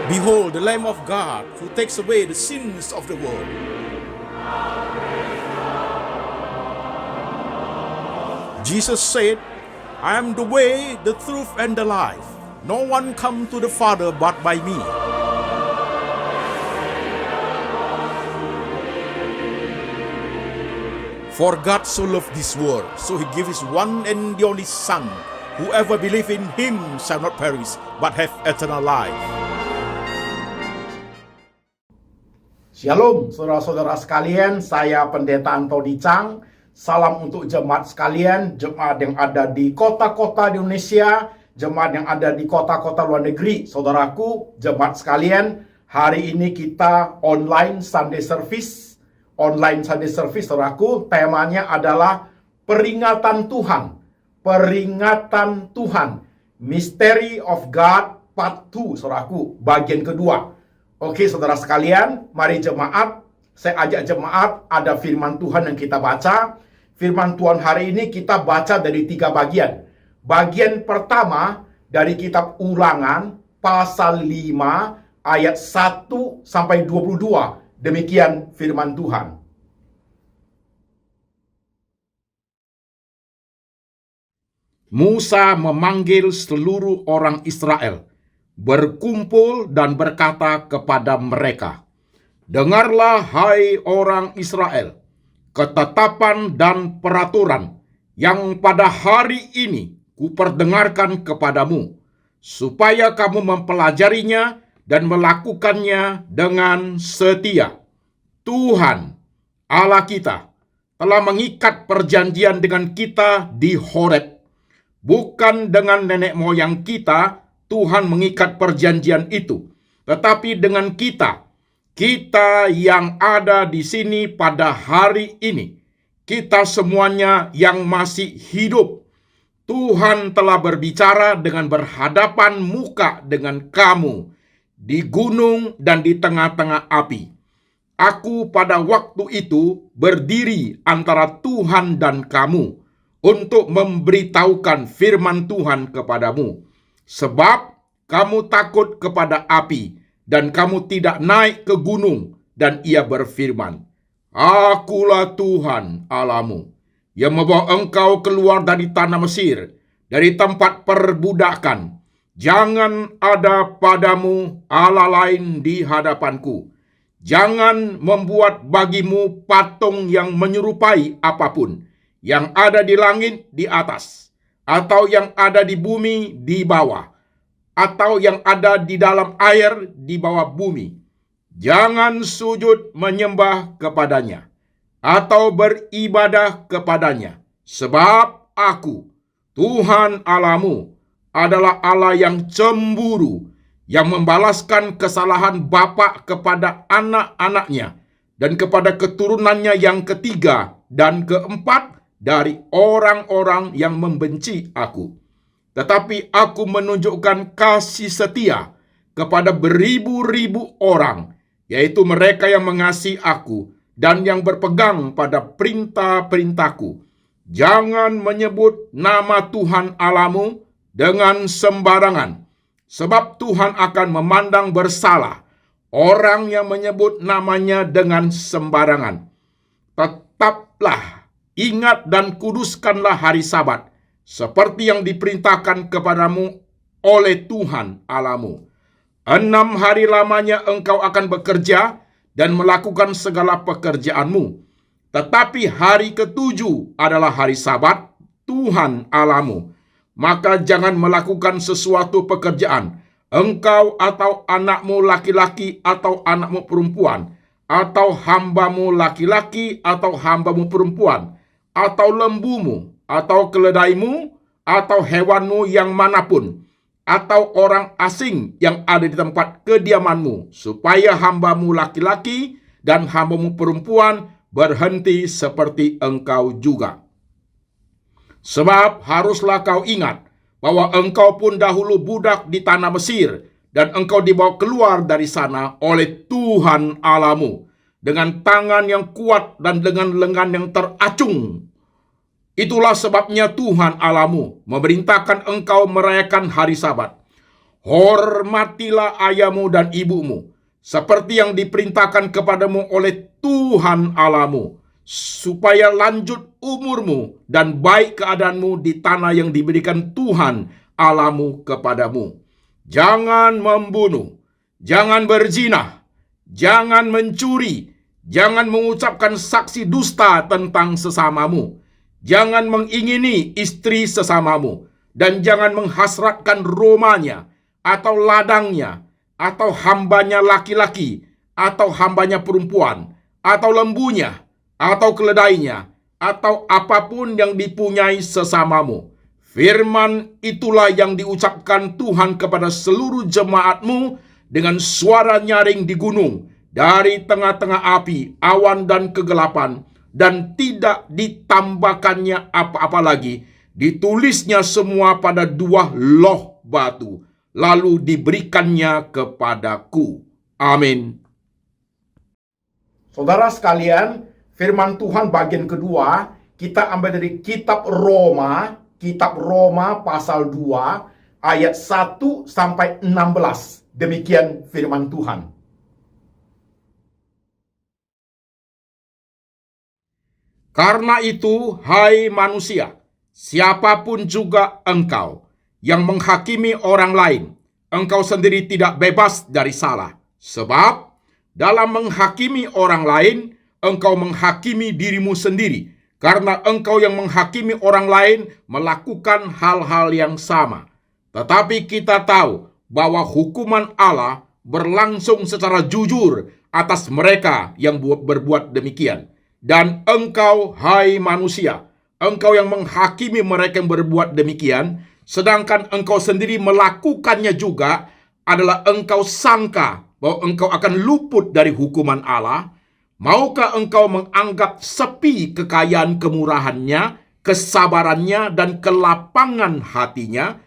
Behold, the Lamb of God who takes away the sins of the world. Jesus said, I am the way, the truth, and the life. No one comes to the Father but by me. For God so loved this world, so he gave his one and the only Son. Whoever believes in him shall not perish, but have eternal life. Shalom saudara-saudara sekalian, saya Pendeta Antoni Chang. Salam untuk jemaat sekalian, jemaat yang ada di kota-kota di Indonesia, jemaat yang ada di kota-kota luar negeri. Saudaraku, jemaat sekalian, hari ini kita online Sunday service. Online Sunday service, saudaraku, temanya adalah peringatan Tuhan. Peringatan Tuhan. Mystery of God Part 2, saudaraku, bagian kedua. Oke, saudara sekalian, mari jemaat, saya ajak jemaat, ada firman Tuhan yang kita baca. Firman Tuhan hari ini kita baca dari 3 bagian. Bagian pertama dari kitab Ulangan, pasal 5, ayat 1 sampai 22. Demikian firman Tuhan. Musa memanggil seluruh orang Israel, berkumpul dan berkata kepada mereka, dengarlah hai orang Israel, ketetapan dan peraturan yang pada hari ini kuperdengarkan kepadamu, supaya kamu mempelajarinya dan melakukannya dengan setia. Tuhan, Allah kita, telah mengikat perjanjian dengan kita di Horeb. Bukan dengan nenek moyang kita, Tuhan mengikat perjanjian itu, tetapi dengan kita yang ada di sini pada hari ini, kita semuanya yang masih hidup. Tuhan telah berbicara dengan berhadapan muka dengan kamu di gunung dan di tengah-tengah api. Aku pada waktu itu berdiri antara Tuhan dan kamu untuk memberitahukan firman Tuhan kepadamu. Sebab kamu takut kepada api dan kamu tidak naik ke gunung. Dan ia berfirman, Akulah Tuhan Allahmu yang membawa engkau keluar dari tanah Mesir, dari tempat perbudakan. Jangan ada padamu Allah lain di hadapanku. Jangan membuat bagimu patung yang menyerupai apapun, yang ada di langit di atas, atau yang ada di bumi di bawah, atau yang ada di dalam air di bawah bumi. Jangan sujud menyembah kepadanya, atau beribadah kepadanya. Sebab aku, Tuhan Allahmu, adalah Allah yang cemburu, yang membalaskan kesalahan bapa kepada anak-anaknya, dan kepada keturunannya yang ketiga dan keempat dari orang-orang yang membenci aku. Tetapi aku menunjukkan kasih setia kepada beribu-ribu orang, yaitu mereka yang mengasihi aku dan yang berpegang pada perintah-perintahku. Jangan menyebut nama Tuhan Allahmu dengan sembarangan, sebab Tuhan akan memandang bersalah orang yang menyebut namanya dengan sembarangan. Tetaplah ingat dan kuduskanlah hari Sabat, seperti yang diperintahkan kepadamu oleh Tuhan Allahmu. 6 hari lamanya engkau akan bekerja dan melakukan segala pekerjaanmu. Tetapi hari ke-7 adalah hari Sabat Tuhan Allahmu. Maka jangan melakukan sesuatu pekerjaan, engkau atau anakmu laki-laki atau anakmu perempuan, atau hambamu laki-laki atau hambamu perempuan, atau lembumu, atau keledaimu, atau hewanmu yang manapun, atau orang asing yang ada di tempat kediamanmu, supaya hambamu laki-laki dan hambamu perempuan berhenti seperti engkau juga. Sebab haruslah kau ingat bahwa engkau pun dahulu budak di tanah Mesir, dan engkau dibawa keluar dari sana oleh Tuhan Allahmu dengan tangan yang kuat dan dengan lengan yang teracung. Itulah sebabnya Tuhan Allahmu memerintahkan engkau merayakan hari Sabat. Hormatilah ayahmu dan ibumu, seperti yang diperintahkan kepadamu oleh Tuhan Allahmu, supaya lanjut umurmu dan baik keadaanmu di tanah yang diberikan Tuhan Allahmu kepadamu. Jangan membunuh, jangan berzina, jangan mencuri, jangan mengucapkan saksi dusta tentang sesamamu, jangan mengingini istri sesamamu, dan jangan menghasratkan romanya, atau ladangnya, atau hambanya laki-laki, atau hambanya perempuan, atau lembunya, atau keledainya, atau apapun yang dipunyai sesamamu. Firman itulah yang diucapkan Tuhan kepada seluruh jemaatmu dengan suara nyaring di gunung, dari tengah-tengah api, awan dan kegelapan, dan tidak ditambahkannya apa-apa lagi. Ditulisnya semua pada 2 loh batu, lalu diberikannya kepadaku. Amin. Saudara sekalian, firman Tuhan bagian kedua kita ambil dari kitab Roma pasal 2 ayat 1 sampai 16. Demikian firman Tuhan. Karena itu, hai manusia, siapapun juga engkau yang menghakimi orang lain, engkau sendiri tidak bebas dari salah. Sebab dalam menghakimi orang lain, engkau menghakimi dirimu sendiri, karena engkau yang menghakimi orang lain melakukan hal-hal yang sama. Tetapi kita tahu bahwa hukuman Allah berlangsung secara jujur atas mereka yang berbuat demikian. Dan engkau, hai manusia, engkau yang menghakimi mereka yang berbuat demikian, sedangkan engkau sendiri melakukannya juga, adalah engkau sangka bahwa engkau akan luput dari hukuman Allah. Maukah engkau menganggap sepi kekayaan kemurahannya, kesabarannya, dan kelapangan hatinya?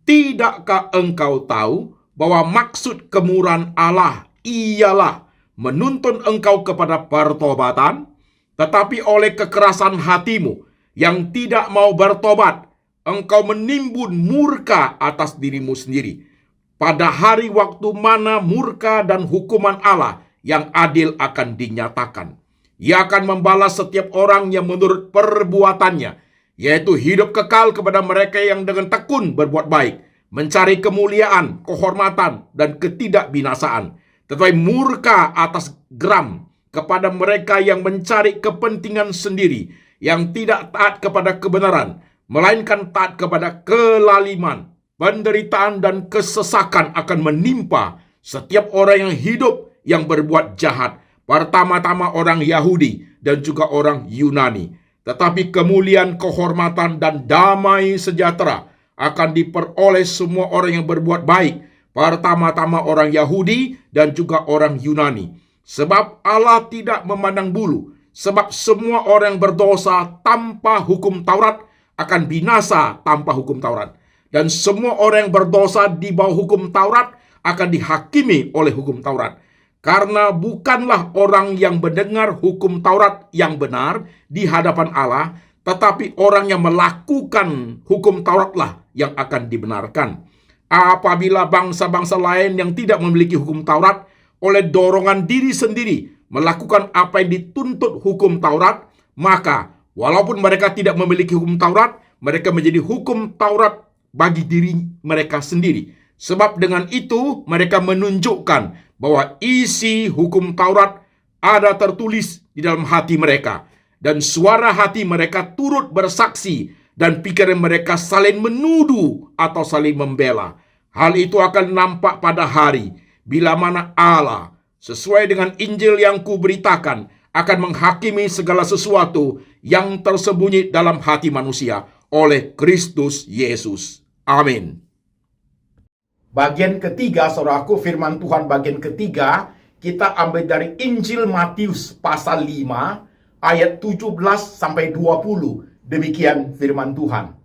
Tidakkah engkau tahu bahwa maksud kemurahan Allah ialah menuntun engkau kepada pertobatan? Tetapi oleh kekerasan hatimu yang tidak mau bertobat, engkau menimbun murka atas dirimu sendiri. Pada hari waktu mana murka dan hukuman Allah yang adil akan dinyatakan. Ia akan membalas setiap orang yang menurut perbuatannya, yaitu hidup kekal kepada mereka yang dengan tekun berbuat baik, mencari kemuliaan, kehormatan, dan ketidakbinasaan. Tetapi murka atas geram kepada mereka yang mencari kepentingan sendiri, yang tidak taat kepada kebenaran, melainkan taat kepada kelaliman. Penderitaan dan kesesakan akan menimpa setiap orang yang hidup yang berbuat jahat, pertama-tama orang Yahudi dan juga orang Yunani. Tetapi kemuliaan, kehormatan, dan damai sejahtera akan diperoleh semua orang yang berbuat baik, pertama-tama orang Yahudi dan juga orang Yunani. Sebab Allah tidak memandang bulu, sebab semua orang yang berdosa tanpa hukum Taurat akan binasa tanpa hukum Taurat. Dan semua orang yang berdosa di bawah hukum Taurat akan dihakimi oleh hukum Taurat. Karena bukanlah orang yang mendengar hukum Taurat yang benar di hadapan Allah, tetapi orang yang melakukan hukum Tauratlah yang akan dibenarkan. Apabila bangsa-bangsa lain yang tidak memiliki hukum Taurat oleh dorongan diri sendiri melakukan apa yang dituntut hukum Taurat, maka walaupun mereka tidak memiliki hukum Taurat, mereka menjadi hukum Taurat bagi diri mereka sendiri. Sebab dengan itu mereka menunjukkan bahwa isi hukum Taurat ada tertulis di dalam hati mereka, dan suara hati mereka turut bersaksi, dan pikiran mereka saling menuduh atau saling membela. Hal itu akan nampak pada hari bila mana Allah, sesuai dengan Injil yang kuberitakan, akan menghakimi segala sesuatu yang tersembunyi dalam hati manusia oleh Kristus Yesus. Amin. Bagian ketiga, saudaraku, firman Tuhan bagian ketiga, kita ambil dari Injil Matius pasal 5, ayat 17 sampai 20. Demikian firman Tuhan.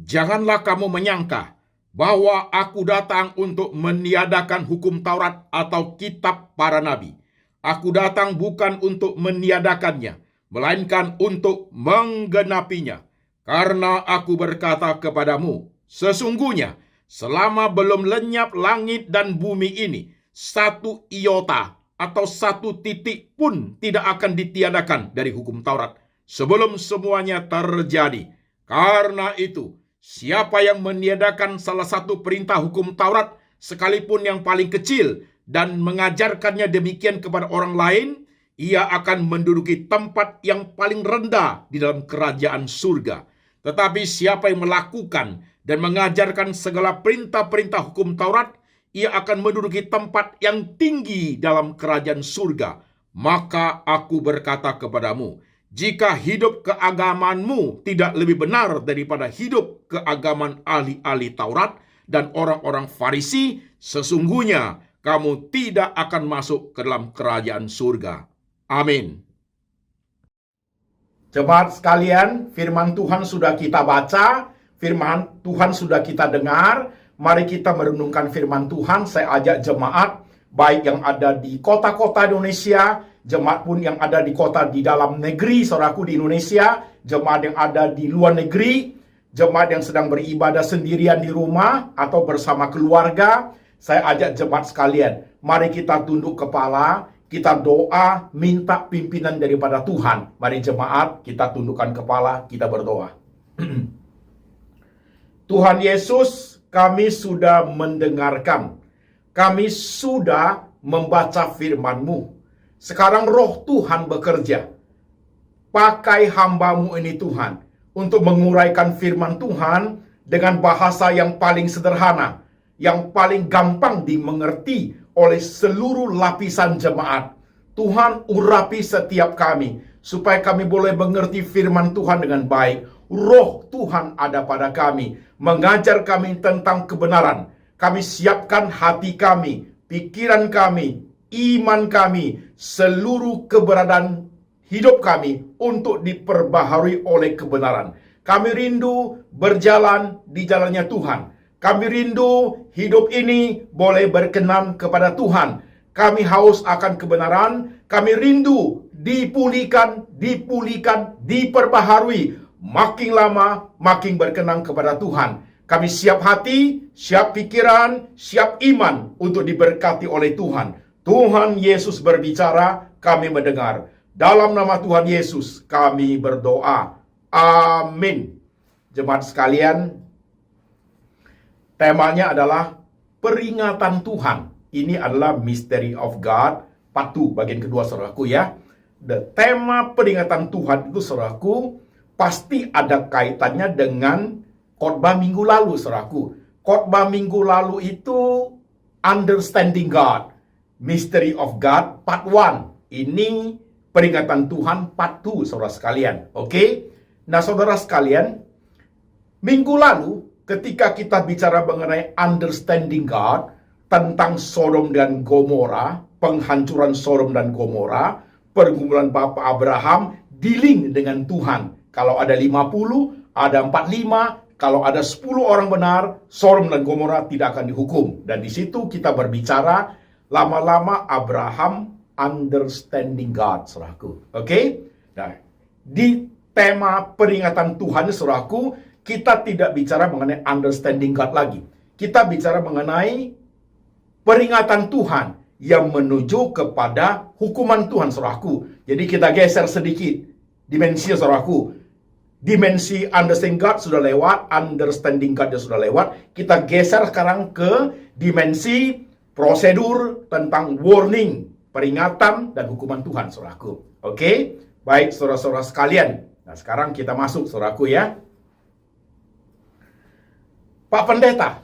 Janganlah kamu menyangka bahwa aku datang untuk meniadakan hukum Taurat atau kitab para nabi. Aku datang bukan untuk meniadakannya, melainkan untuk menggenapinya. Karena aku berkata kepadamu, sesungguhnya selama belum lenyap langit dan bumi ini, satu iota atau satu titik pun tidak akan ditiadakan dari hukum Taurat sebelum semuanya terjadi. Karena itu, siapa yang meniadakan salah satu perintah hukum Taurat, sekalipun yang paling kecil, dan mengajarkannya demikian kepada orang lain, ia akan menduduki tempat yang paling rendah di dalam kerajaan surga. Tetapi siapa yang melakukan dan mengajarkan segala perintah-perintah hukum Taurat, ia akan menduduki tempat yang tinggi dalam kerajaan surga. Maka aku berkata kepadamu, jika hidup keagamanmu tidak lebih benar daripada hidup keagaman ahli-ahli Taurat dan orang-orang Farisi, sesungguhnya kamu tidak akan masuk ke dalam kerajaan surga. Amin. Jemaat sekalian, firman Tuhan sudah kita baca, firman Tuhan sudah kita dengar. Mari kita merenungkan firman Tuhan. Saya ajak jemaat, baik yang ada di kota-kota Indonesia, jemaat pun yang ada di kota di dalam negeri, saudaraku di Indonesia, jemaat yang ada di luar negeri, jemaat yang sedang beribadah sendirian di rumah atau bersama keluarga. Saya ajak jemaat sekalian, mari kita tunduk kepala, kita doa, minta pimpinan daripada Tuhan. Mari jemaat, kita tundukkan kepala, kita berdoa. Tuhan Yesus, kami sudah mendengarkan. Kami sudah membaca firman-Mu. Sekarang roh Tuhan bekerja. Pakai hamba-Mu ini Tuhan, untuk menguraikan firman Tuhan dengan bahasa yang paling sederhana, yang paling gampang dimengerti oleh seluruh lapisan jemaat. Tuhan, urapi setiap kami, supaya kami boleh mengerti firman Tuhan dengan baik. Roh Tuhan ada pada kami, mengajar kami tentang kebenaran. Kami siapkan hati kami, pikiran kami, iman kami, seluruh keberadaan hidup kami untuk diperbaharui oleh kebenaran. Kami rindu berjalan di jalannya Tuhan. Kami rindu hidup ini boleh berkenan kepada Tuhan. Kami haus akan kebenaran. Kami rindu dipulihkan, diperbaharui. Makin lama, makin berkenan kepada Tuhan. Kami siap hati, siap pikiran, siap iman untuk diberkati oleh Tuhan. Tuhan Yesus berbicara, kami mendengar. Dalam nama Tuhan Yesus, kami berdoa. Amin. Jemaat sekalian, temanya adalah peringatan Tuhan. Ini adalah Mystery of God, part 2, bagian kedua saudaraku ya. Tema peringatan Tuhan itu saudaraku, pasti ada kaitannya dengan khotbah minggu lalu saudaraku. Khotbah minggu lalu itu Understanding God, Mystery of God, part 1. Ini peringatan Tuhan, part 2, saudara sekalian. Oke? Nah, saudara sekalian, minggu lalu, ketika kita bicara mengenai understanding God, tentang Sodom dan Gomora, penghancuran Sodom dan Gomora, pergumulan Bapak Abraham, dealing dengan Tuhan. Kalau ada 50, ada 45, kalau ada 10 orang benar, Sodom dan Gomora tidak akan dihukum. Dan di situ kita berbicara, lama-lama Abraham understanding God, saudaraku. Oke? Nah, di tema peringatan Tuhan, saudaraku, kita tidak bicara mengenai understanding God lagi. Kita bicara mengenai peringatan Tuhan yang menuju kepada hukuman Tuhan, saudaraku. Jadi kita geser sedikit dimensi, saudaraku. Dimensi understanding God sudah lewat, understanding God sudah lewat. Kita geser sekarang ke dimensi prosedur tentang warning, peringatan dan hukuman Tuhan, saudaraku. Oke? Baik, saudara-saudara sekalian. Nah, sekarang kita masuk, saudaraku ya. Pak Pendeta,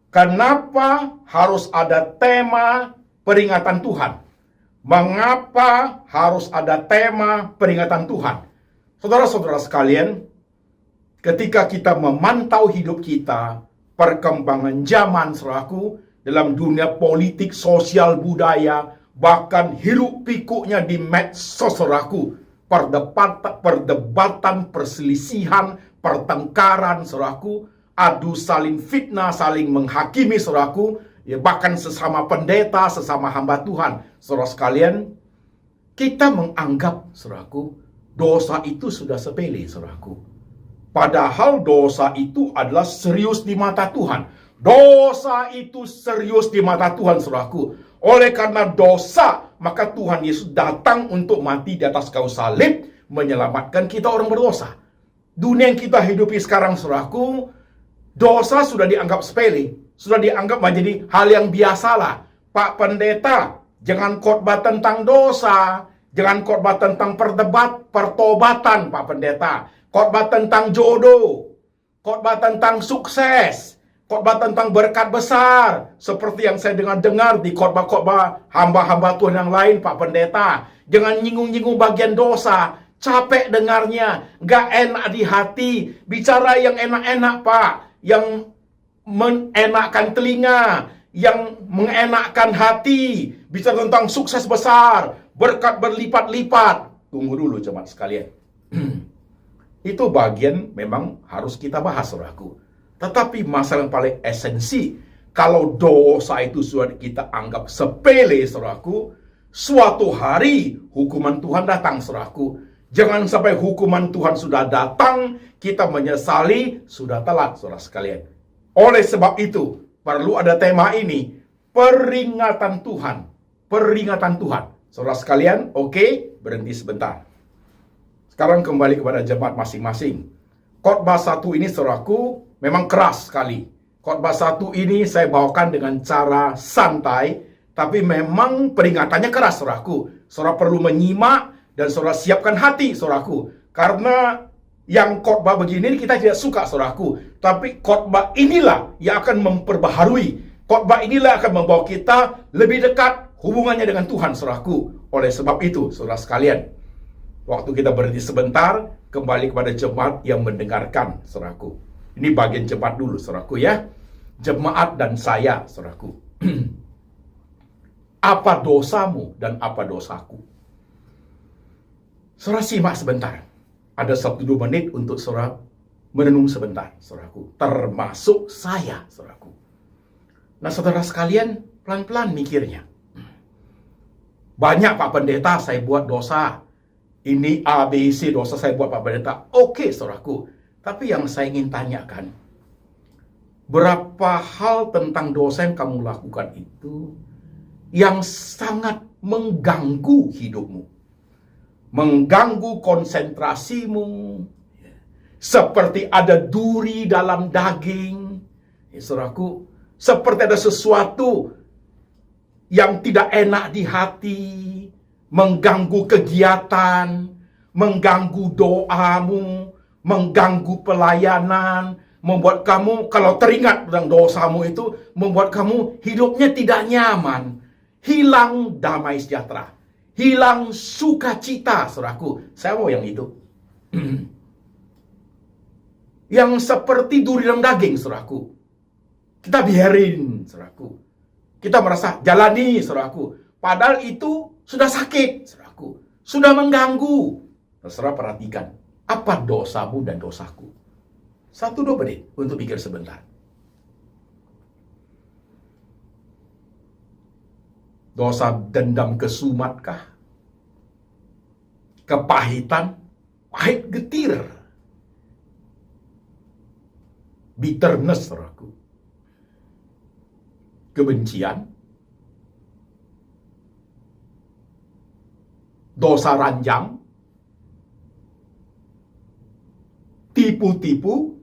kenapa harus ada tema peringatan Tuhan? Mengapa harus ada tema peringatan Tuhan? Saudara-saudara sekalian, ketika kita memantau hidup kita, perkembangan zaman, saudaraku, dalam dunia politik, sosial, budaya, bahkan hiruk pikuknya di medsos, saudaraku, perdebatan, perselisihan, pertengkaran, saudaraku, adu saling fitnah, saling menghakimi, saudaraku, ya bahkan sesama pendeta, sesama hamba Tuhan. Saudara sekalian, kita menganggap, saudaraku, dosa itu sudah sepele, saudaraku. Padahal dosa itu adalah serius di mata Tuhan. Dosa itu serius di mata Tuhan, saudaraku. Oleh karena dosa, maka Tuhan Yesus datang untuk mati di atas kayu salib, menyelamatkan kita orang berdosa. Dunia yang kita hidupi sekarang, saudaraku, dosa sudah dianggap sepele, sudah dianggap menjadi hal yang biasalah. Pak Pendeta, jangan khotbah tentang dosa, jangan khotbah tentang pertobatan, Pak Pendeta. Khotbah tentang jodoh, khotbah tentang sukses, khotbah tentang berkat besar, seperti yang saya dengar di khotbah-khotbah hamba-hamba Tuhan yang lain, Pak Pendeta. Jangan nyinggung-nyinggung bagian dosa, capek dengarnya, gak enak di hati. Bicara yang enak-enak, Pak, yang menenakkan telinga, yang mengenakkan hati. Bicara tentang sukses besar, berkat berlipat-lipat. Tunggu dulu jemaat sekalian. Itu bagian memang harus kita bahas, saudaraku. Tetapi masalah yang paling esensi, kalau dosa itu sudah kita anggap sepele, saudaraku, suatu hari hukuman Tuhan datang, saudaraku. Jangan sampai hukuman Tuhan sudah datang, kita menyesali, sudah telat, saudara sekalian. Oleh sebab itu, perlu ada tema ini, peringatan Tuhan. Peringatan Tuhan. Saudara sekalian, oke, berhenti sebentar. Sekarang kembali kepada jemaat masing-masing. Khotbah 1 ini, saudaraku, memang keras sekali. Khotbah 1 ini saya bawakan dengan cara santai, tapi memang peringatannya keras, saudaraku. Saudara perlu menyimak dan saudara siapkan hati, saudaraku. Karena yang khotbah begini kita tidak suka, saudaraku. Tapi khotbah inilah yang akan memperbaharui. Khotbah inilah akan membawa kita lebih dekat hubungannya dengan Tuhan, saudaraku. Oleh sebab itu, saudara sekalian, waktu kita berhenti sebentar, kembali kepada jemaat yang mendengarkan, saudaraku. Ini bagian jemaat dulu, saudaraku ya. Jemaat dan saya, saudaraku. Apa dosamu dan apa dosaku? Saudara simak sebentar. Ada 1-2 menit untuk saudara merenung sebentar, saudaraku. Termasuk saya, saudaraku. Nah, saudara sekalian, pelan-pelan mikirnya. Banyak, Pak Pendeta, saya buat dosa. Ini A, B, C dosa saya buat, Pak Pendeta. Oke, saudaraku. Tapi yang saya ingin tanyakan, berapa hal tentang dosa yang kamu lakukan itu yang sangat mengganggu hidupmu? Mengganggu konsentrasimu. Seperti ada duri dalam daging. Saudaraku, seperti ada sesuatu yang tidak enak di hati, mengganggu kegiatan, mengganggu doamu, mengganggu pelayanan, membuat kamu, kalau teringat tentang dosamu itu, membuat kamu hidupnya tidak nyaman, hilang damai sejahtera, hilang sukacita, saudaraku. Saya mau yang itu. Yang seperti duri dalam daging, saudaraku. Kita biarin, saudaraku. Kita merasa jalani, saudaraku. Padahal itu sudah sakit, saudaraku. Sudah mengganggu. Saudara perhatikan, apa dosamu dan dosaku? 1-2 menit untuk pikir sebentar. Dosa dendam kesumatkah? Kepahitan? Pahit getir. Bitterness, saudaraku. Kebencian? Dosa ranjang? Tipu-tipu?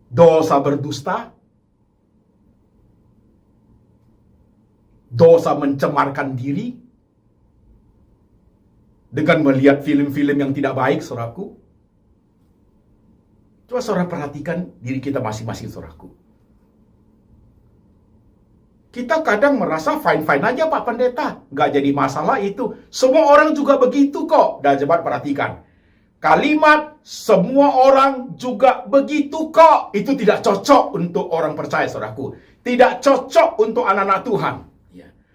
Dosa berdusta? Dosa mencemarkan diri? Dengan melihat film-film yang tidak baik, saudaraku? Coba saudara perhatikan diri kita masing-masing, saudaraku. Kita kadang merasa fine-fine aja, Pak Pendeta. Nggak jadi masalah itu. Semua orang juga begitu kok. Dan coba perhatikan. Kalimat semua orang juga begitu kok. Itu tidak cocok untuk orang percaya, saudaraku. Tidak cocok untuk anak-anak Tuhan.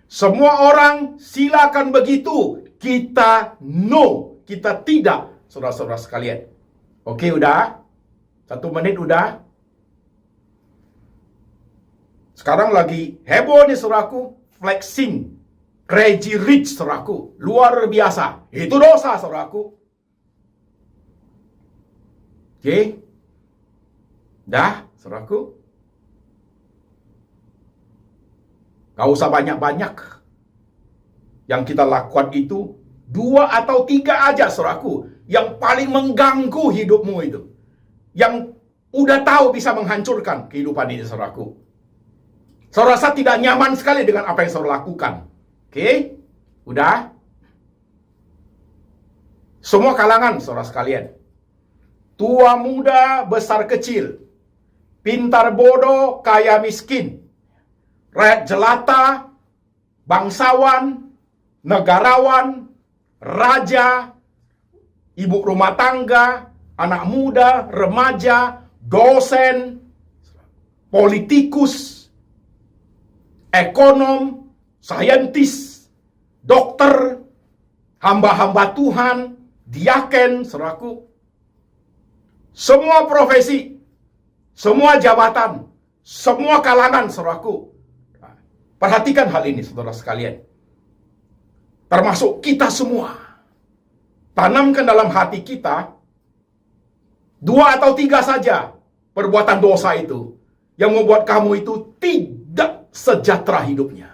Semua orang silakan begitu. Kita no. Kita tidak, saudara-saudara sekalian. Oke, udah? 1 menit udah? Sekarang lagi heboh nih, saudaraku. Flexing. Crazy rich, saudaraku. Luar biasa. Itu dosa, saudaraku. Oke? Dah, saudaraku. Gak usah banyak-banyak. Yang kita lakukan itu 2 atau 3 aja, saudaraku. Yang paling mengganggu hidupmu itu. Yang udah tahu bisa menghancurkan kehidupan ini, saudaraku. Saudara rasa tidak nyaman sekali dengan apa yang saudara lakukan. Oke? Udah? Semua kalangan, saudara sekalian. Tua muda, besar kecil. Pintar bodoh, kaya miskin. Rakyat jelata, bangsawan, negarawan, raja, ibu rumah tangga, anak muda, remaja, dosen, politikus, ekonom, saintis, dokter, hamba-hamba Tuhan, diaken, saudaraku. Semua profesi, semua jabatan, semua kalangan, saudaraku. Perhatikan hal ini, saudara sekalian. Termasuk kita semua. Tanamkan dalam hati kita 2 atau 3 saja perbuatan dosa itu yang membuat kamu itu tidak sejahtera hidupnya.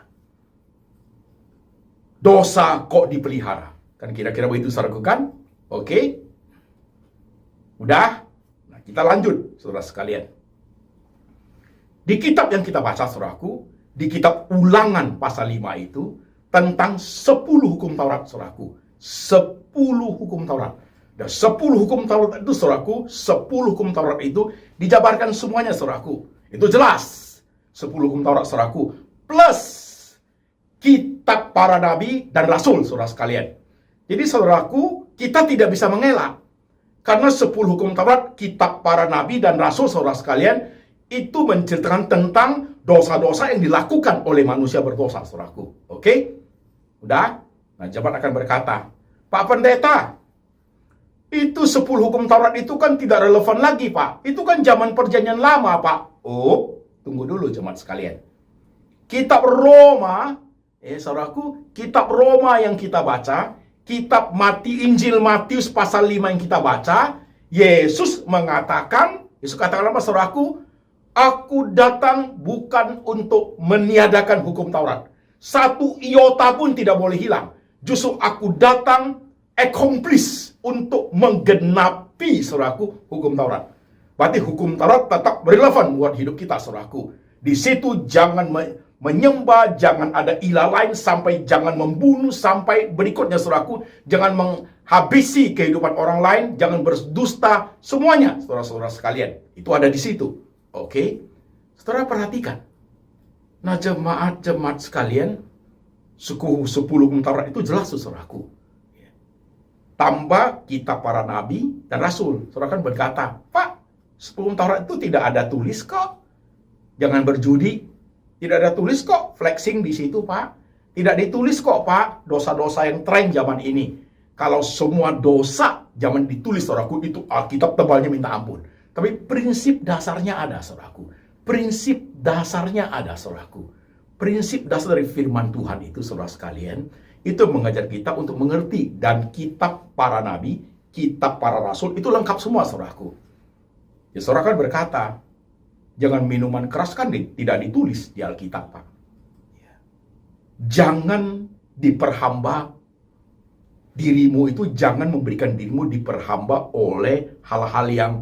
Dosa kok dipelihara. Kan kira-kira begitu, saudaraku, kan? Oke? Udah? Nah, kita lanjut, saudara sekalian. Di kitab yang kita baca, saudaraku, di kitab Ulangan pasal 5 itu tentang 10 hukum Taurat, saudaraku. 10 hukum Taurat. Dan 10 hukum Taurat itu, saudaraku, 10 hukum Taurat itu dijabarkan semuanya, saudaraku. Itu jelas. 10 hukum Taurat, saudaraku. Plus kitab para nabi dan rasul, saudara sekalian. Jadi, saudaraku, kita tidak bisa mengelak. Karena 10 hukum Taurat, kitab para nabi dan rasul, saudara sekalian, itu menceritakan tentang dosa-dosa yang dilakukan oleh manusia berdosa, saudaraku. Oke? Udah? Nah, jemaat akan berkata, Pak Pendeta, itu 10 hukum Taurat itu kan tidak relevan lagi, Pak. Itu kan zaman perjanjian lama, Pak. Oh, tunggu dulu, jemaat sekalian. Kitab Roma, saudaraku, kitab Roma yang kita baca, kitab Injil Matius pasal 5 yang kita baca, Yesus mengatakan, Yesus katakan apa, saudaraku? Aku datang bukan untuk meniadakan hukum Taurat. 1 iota pun tidak boleh hilang. Justru aku datang accomplish untuk menggenapi, saudaraku, hukum Taurat. Berarti hukum Taurat tetap relevan buat hidup kita, saudaraku. Di situ jangan menyembah, jangan ada ilah lain, sampai jangan membunuh, sampai berikutnya, saudaraku, jangan menghabisi kehidupan orang lain, jangan berdusta, semuanya, saudara-saudara sekalian. Itu ada di situ. Oke, saudara perhatikan. Nah, jemaat-jemaat sekalian, 10 hukum Taurat itu jelas, saudaraku. Tambah kitab para nabi dan rasul. Saudara kan berkata, Pak, 10 Taurat itu tidak ada tulis kok. Jangan berjudi. Tidak ada tulis kok flexing di situ, Pak. Tidak ditulis kok, Pak, dosa-dosa yang tren zaman ini. Kalau semua dosa zaman ditulis, saudaraku, itu Alkitab tebalnya minta ampun. Tapi prinsip dasarnya ada, saudaraku. Prinsip dasarnya ada, saudaraku. Prinsip dasar dari firman Tuhan itu, saudara sekalian, itu mengajar kita untuk mengerti. Dan kitab para nabi, kitab para rasul, itu lengkap semua, saudaraku. Ya, saudara kan berkata, jangan minuman keras kan tidak ditulis di Alkitab, Pak. Jangan diperhamba dirimu itu, jangan memberikan dirimu diperhamba oleh hal-hal yang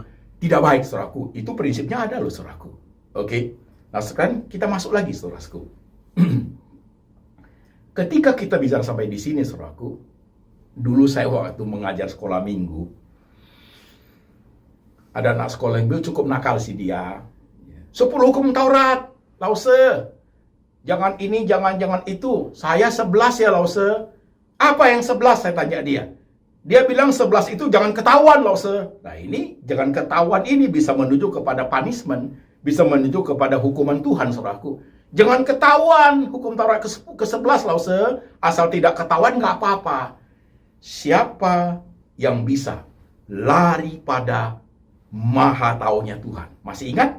tidak baik, saudaraku. Itu prinsipnya ada loh, saudaraku. Oke. Nah, sekarang kita masuk lagi, saudaraku. Ketika kita bicara sampai di sini, saudaraku, dulu saya waktu mengajar sekolah minggu, ada anak sekolah minggu cukup nakal sih dia. 10 hukum Taurat, Lause. Jangan ini, jangan itu. Saya 11 ya, Lause. Apa yang 11? Saya tanya dia. Dia bilang 11 itu jangan ketahuan, Lause. Nah, ini jangan ketahuan ini bisa menuju kepada punishment, bisa menuju kepada hukuman Tuhan, saudaraku. Jangan ketahuan hukum Taurat ke-11, Lause. Asal tidak ketahuan nggak apa-apa. Siapa yang bisa lari pada maha taunya Tuhan? Masih ingat?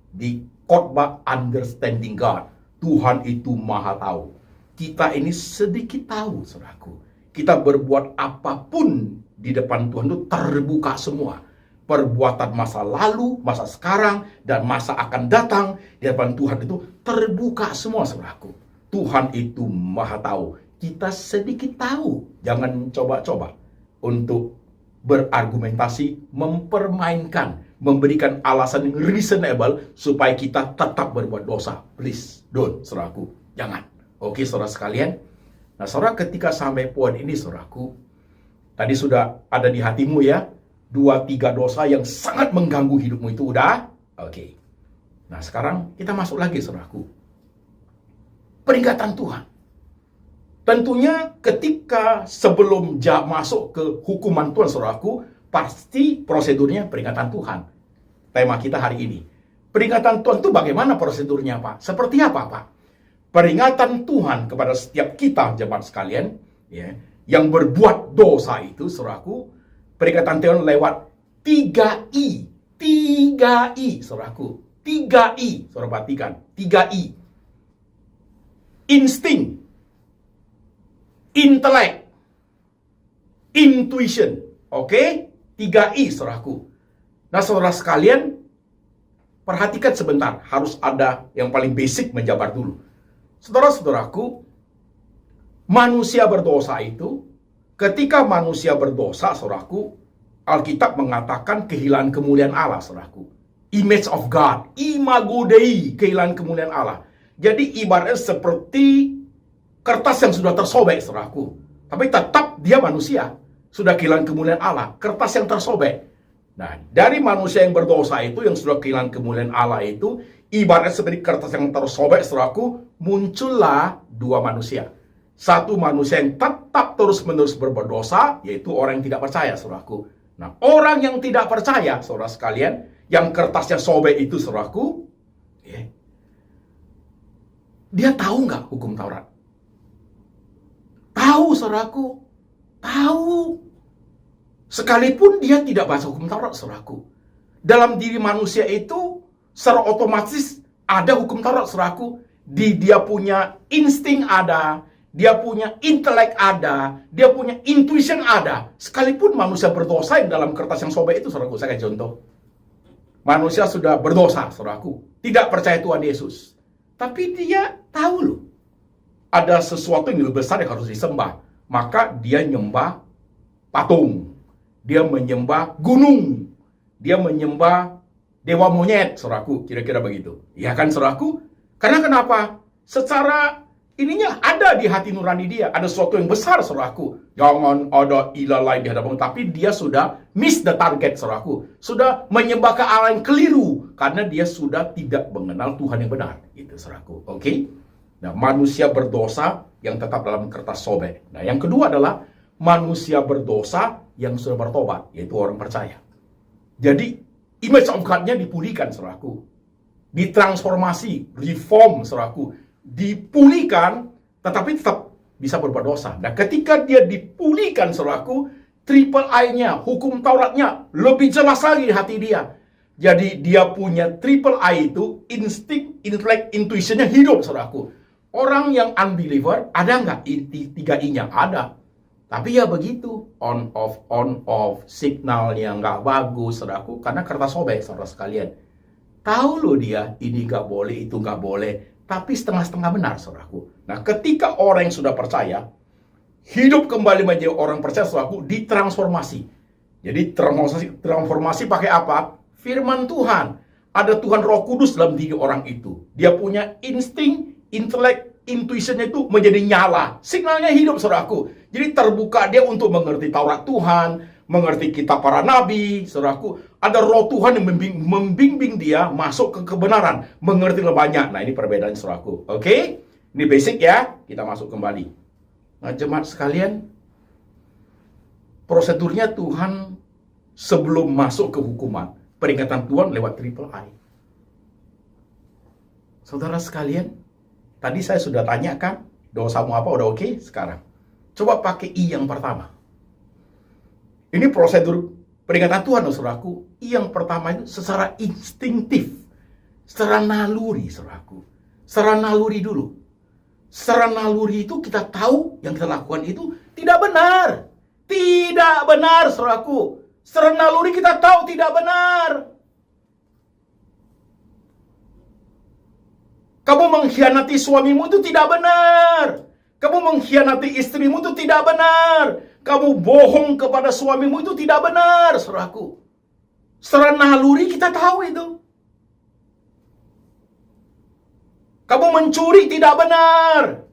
Di khotbah Understanding God. Tuhan itu maha tahu. Kita ini sedikit tahu, saudaraku. Kita berbuat apapun di depan Tuhan itu terbuka semua. perbuatan masa lalu, masa sekarang, dan masa akan datang di hadapan Tuhan itu terbuka semua, saudaraku. Tuhan itu maha tahu. Kita sedikit tahu. Jangan coba-coba untuk berargumentasi, mempermainkan, memberikan alasan yang reasonable supaya kita tetap berbuat dosa. Please, don't, saudaraku. Jangan. Oke, saudara sekalian. Nah, saudara, ketika sampai poin ini, saudaraku, tadi sudah ada di hatimu ya, 2-3 dosa yang sangat mengganggu hidupmu itu udah? Oke. Nah, sekarang kita masuk lagi, saudaraku. Peringatan Tuhan. Tentunya ketika sebelum masuk ke hukuman Tuhan, saudaraku, pasti prosedurnya peringatan Tuhan. Tema kita hari ini. Peringatan Tuhan itu bagaimana prosedurnya, Pak? Seperti apa, Pak? Peringatan Tuhan kepada setiap kita, jemaat sekalian, ya, yang berbuat dosa itu, saudaraku, peringatan Tuhan lewat 3I. 3I, saudaraku. 3I, saudara perhatikan. 3I. Insting, intelek, intuition. Oke? 3I, saudaraku. Nah, saudara sekalian, perhatikan sebentar. Harus ada yang paling basic menjabar dulu. Saudara-saudaraku, manusia berdosa itu, ketika manusia berdosa, saudaraku, Alkitab mengatakan kehilangan kemuliaan Allah, saudaraku. Image of God, imago Dei, kehilangan kemuliaan Allah. Jadi ibaratnya seperti kertas yang sudah tersobek, saudaraku. Tapi tetap dia manusia. Sudah kehilangan kemuliaan Allah, kertas yang tersobek. Nah, dari manusia yang berdosa itu, yang sudah kehilangan kemuliaan Allah itu, ibaratnya seperti kertas yang tersobek, saudaraku, muncullah 2 manusia. Satu manusia yang tetap terus-menerus berbuat dosa, yaitu orang yang tidak percaya, saudaraku. Nah, orang yang tidak percaya, saudara sekalian, yang kertasnya sobek itu, saudaraku, ya, dia tahu nggak hukum Taurat? Tahu, saudaraku. Tahu. Sekalipun dia tidak baca hukum Taurat, saudaraku. Dalam diri manusia itu, secara otomatis ada hukum Taurat, saudaraku. Dia punya insting ada, dia punya intelek ada, dia punya intuition ada. Sekalipun manusia berdosa yang dalam kertas yang sobek itu, saudaraku, saya kasih contoh. Manusia sudah berdosa, saudaraku, tidak percaya Tuhan Yesus. Tapi dia tahu loh, ada sesuatu yang lebih besar yang harus disembah. Maka dia nyembah patung, dia menyembah gunung, dia menyembah dewa monyet, saudaraku, kira-kira begitu. Ya kan, saudaraku? Karena kenapa? Secara ininya ada di hati nurani dia, ada sesuatu yang besar, saudaraku. Jangan ada ilah lain di hadapanmu, tapi dia sudah miss the target, saudaraku. Sudah menyembah ke Allah yang keliru, karena dia sudah tidak mengenal Tuhan yang benar. Itu, saudaraku. Oke? Nah, manusia berdosa yang tetap dalam kertas sobek. Nah, yang kedua adalah manusia berdosa yang sudah bertobat, yaitu orang percaya. Jadi, image of God-nya dipulihkan, saudaraku. Ditransformasi, reform, saudaraku. Dipulihkan, tetapi tetap bisa berbuat dosa. Nah, ketika dia dipulihkan, saudaraku, triple I-nya, hukum Tauratnya, lebih jelas lagi di hati dia. Jadi, dia punya triple I itu, insting, intellect, intuition-nya hidup, saudaraku. Orang yang unbeliever, ada nggak 3I-nya? Ada. Tapi ya begitu, on off, signalnya nggak bagus, saudaraku, karena kertas sobek, saudara sekalian. Tahu loh dia, ini nggak boleh, itu nggak boleh, tapi setengah-setengah benar, saudaraku. Nah, ketika orang yang sudah percaya, hidup kembali menjadi orang percaya, saudaraku, ditransformasi. Jadi transformasi pakai apa? Firman Tuhan. Ada Tuhan Roh Kudus dalam diri orang itu. Dia punya insting, intelek, intuitionnya itu menjadi nyala. Signalnya hidup, saudaraku. Jadi terbuka dia untuk mengerti Taurat Tuhan, mengerti kitab para nabi, saudaraku. Ada roh Tuhan yang membimbing dia masuk ke kebenaran, mengerti lebih banyak. Nah, ini perbedaan, saudaraku. Oke? Ini basic ya. Kita masuk kembali. Nah, jemaat sekalian, prosedurnya Tuhan sebelum masuk ke hukuman, peringatan Tuhan lewat triple I. Saudara sekalian, tadi saya sudah tanyakan, dosamu apa, udah oke? Sekarang, coba pakai I yang pertama. Ini prosedur peringatan Tuhan, saudaraku. I yang pertama itu secara instinktif, secara naluri, saudaraku. Secara naluri dulu. Secara naluri itu kita tahu yang kita lakukan itu tidak benar. Tidak benar, saudaraku. Secara naluri kita tahu tidak benar. Kamu mengkhianati suamimu itu tidak benar. Kamu mengkhianati istrimu itu tidak benar. Kamu bohong kepada suamimu itu tidak benar, saudaraku. Secara naluri kita tahu itu. Kamu mencuri tidak benar.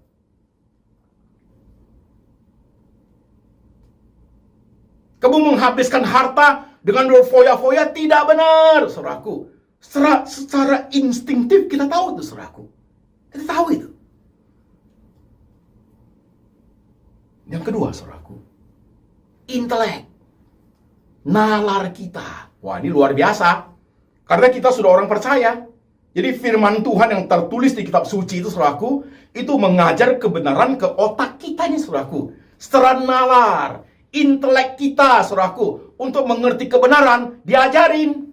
Kamu menghabiskan harta dengan berfoya-foya tidak benar, saudaraku. Secara instingtif kita tahu itu, saudaraku. Kita tahu itu. Yang kedua, saudaraku, intelek, nalar kita. Wah, ini luar biasa. Karena kita sudah orang percaya. Jadi firman Tuhan yang tertulis di kitab suci itu, saudaraku, itu mengajar kebenaran ke otak kita ini, saudaraku. Secara nalar, intelek kita, saudaraku, untuk mengerti kebenaran, diajarin.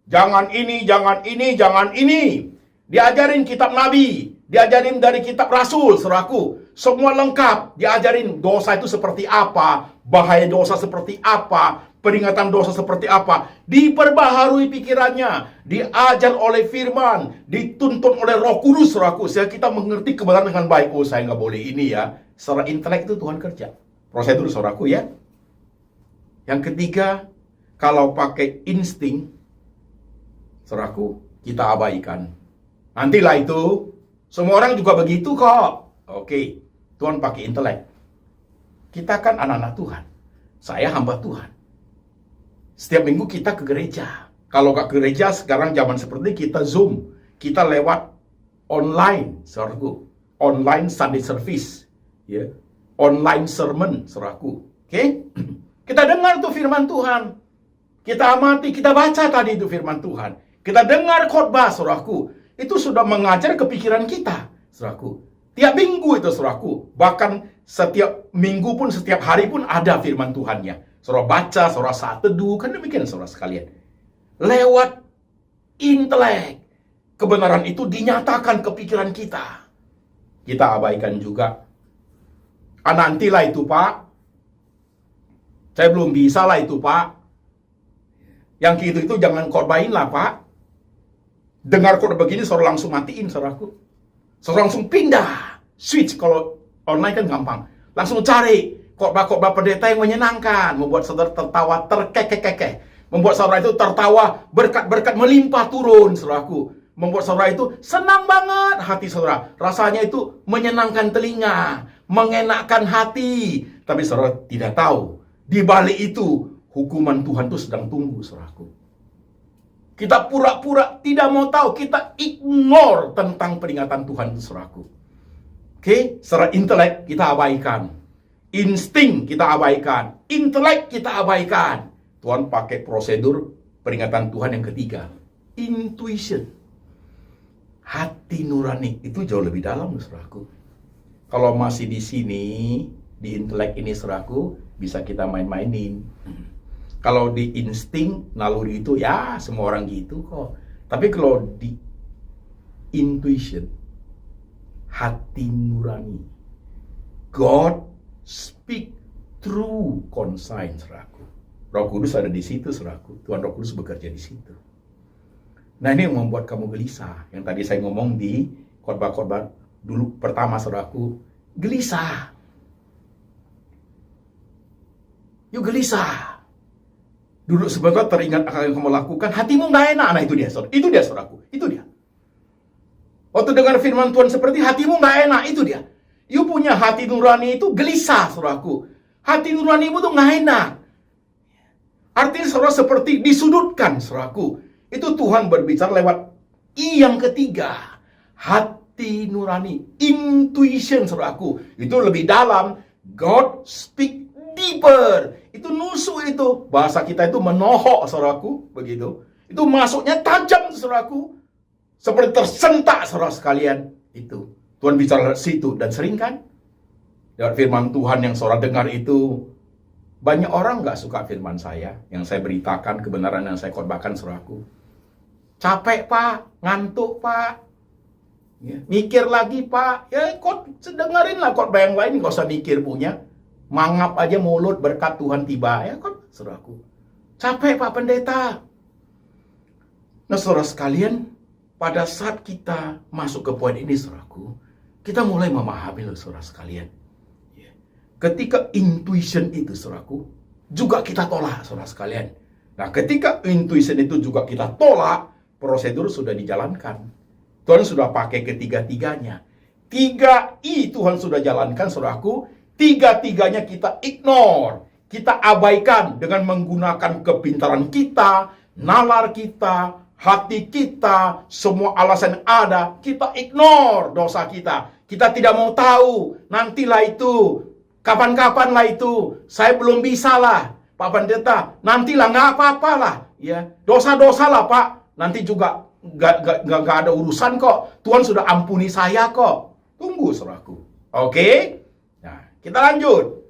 Jangan ini, jangan ini, jangan ini. Diajarin kitab Nabi, diajarin dari kitab Rasul, saudaraku. Semua lengkap. Diajarin dosa itu seperti apa, bahaya dosa seperti apa, peringatan dosa seperti apa. Diperbaharui pikirannya, diajar oleh firman, dituntun oleh Roh Kudus, saudaraku, sehingga kita mengerti kebenaran dengan baik. Oh, saya nggak boleh ini ya. Secara intelek itu Tuhan kerja. Prosedur, saudaraku ya. Yang ketiga, kalau pakai insting, saudaraku, kita abaikan. Nantilah itu, semua orang juga begitu kok. Oke, Tuhan pakai intelek. Kita kan anak-anak Tuhan. Saya hamba Tuhan. Setiap minggu kita ke gereja. Kalau nggak ke gereja, sekarang zaman seperti kita Zoom. Kita lewat online, saudaraku. Online Sunday service. Ya. Online sermon, saudaraku. Oke? Kita dengar tuh firman Tuhan. Kita amati, kita baca tadi itu firman Tuhan. Kita dengar khotbah, saudaraku. Itu sudah mengajar kepikiran kita, saudaraku. Tiap minggu itu, saudaraku. Bahkan setiap minggu pun, setiap hari pun ada firman Tuhannya. Saudara baca, saudara saat teduh, kan demikian saudara sekalian. Lewat intelek, kebenaran itu dinyatakan ke pikiran kita. Kita abaikan juga. Nantilah itu, Pak. Saya belum bisa lah itu, Pak. Yang itu jangan korbain lah, Pak. Dengar khotbah begini, saudara langsung matiin, saudaraku. Saudara langsung pindah. Switch, kalau online kan gampang. Langsung cari khotbah-khotbah pendeta yang menyenangkan. Membuat saudara tertawa terkekeh-kekeh. Membuat saudara itu tertawa, berkat-berkat melimpah turun, saudaraku. Membuat saudara itu senang banget hati saudara. Rasanya itu menyenangkan telinga, mengenakkan hati. Tapi saudara tidak tahu, di balik itu, hukuman Tuhan itu sedang tunggu, saudaraku. Kita pura-pura tidak mau tahu, kita ignore tentang peringatan Tuhan itu, saudaraku. Oke, secara intelek kita abaikan. Insting kita abaikan. Intelek kita abaikan. Tuhan pakai prosedur peringatan Tuhan yang ketiga. Intuition. Hati nurani. Itu jauh lebih dalam, saudaraku. Kalau masih di sini, di intelek ini, saudaraku, bisa kita main-mainin. Kalau di insting, naluri itu, ya semua orang gitu kok. Tapi kalau di intuition, hati nurani, God speak through conscience, saudaraku. Roh Kudus ada di situ, saudaraku. Tuhan Roh Kudus bekerja di situ. Nah, ini yang membuat kamu gelisah. Yang tadi saya ngomong di khotbah-khotbah dulu pertama, saudaraku. Gelisah. Yuk gelisah. Dulu sebentar teringat akan yang kamu lakukan, hatimu nggak enak. Nah, itu dia, saudara. Itu dia, saudaraku. Itu dia. Waktu dengar firman Tuhan seperti hatimu nggak enak, itu dia. You punya hati nurani itu gelisah, saudaraku. Hati nuranimu tuh nggak enak. Artinya saudara seperti disudutkan, saudaraku. Itu Tuhan berbicara lewat I yang ketiga. Hati nurani. Intuition, saudaraku. Itu lebih dalam. God speak deeper. Itu nusuk itu. Bahasa kita itu menohok, saudaraku. Begitu. Itu masuknya tajam, saudaraku. Seperti tersentak, saudara sekalian. Itu. Tuhan bicara situ. Dan sering kan? Lewat firman Tuhan yang saudara dengar itu. Banyak orang nggak suka firman saya. Yang saya beritakan kebenaran yang saya khotbahkan, saudaraku. Capek, Pak. Ngantuk, Pak. Ya, mikir lagi, Pak. Ya, dengerin lah khotbah yang lain. Nggak usah mikir punya. Mangap aja mulut berkat Tuhan tiba. Ya kan, saudaraku. Capek Pak Pendeta. Nah saudara sekalian, pada saat kita masuk ke poin ini saudaraku, kita mulai memahami loh saudara sekalian. Ketika intuition itu saudaraku, juga kita tolak saudara sekalian. Nah ketika intuition itu juga kita tolak, prosedur sudah dijalankan. Tuhan sudah pakai ketiga-tiganya. 3I Tuhan sudah jalankan saudaraku. 3-tiganya kita ignore. Kita abaikan dengan menggunakan kepintaran kita, nalar kita, hati kita, semua alasan yang ada. Kita ignore dosa kita. Kita tidak mau tahu. Nantilah itu. Kapan-kapan lah itu. Saya belum bisa lah. Pak Pendeta, nantilah nggak apa-apa lah. Ya, dosa-dosa lah Pak. Nanti juga nggak ada urusan kok. Tuhan sudah ampuni saya kok. Tunggu saudaraku. Oke? Nah, kita lanjut.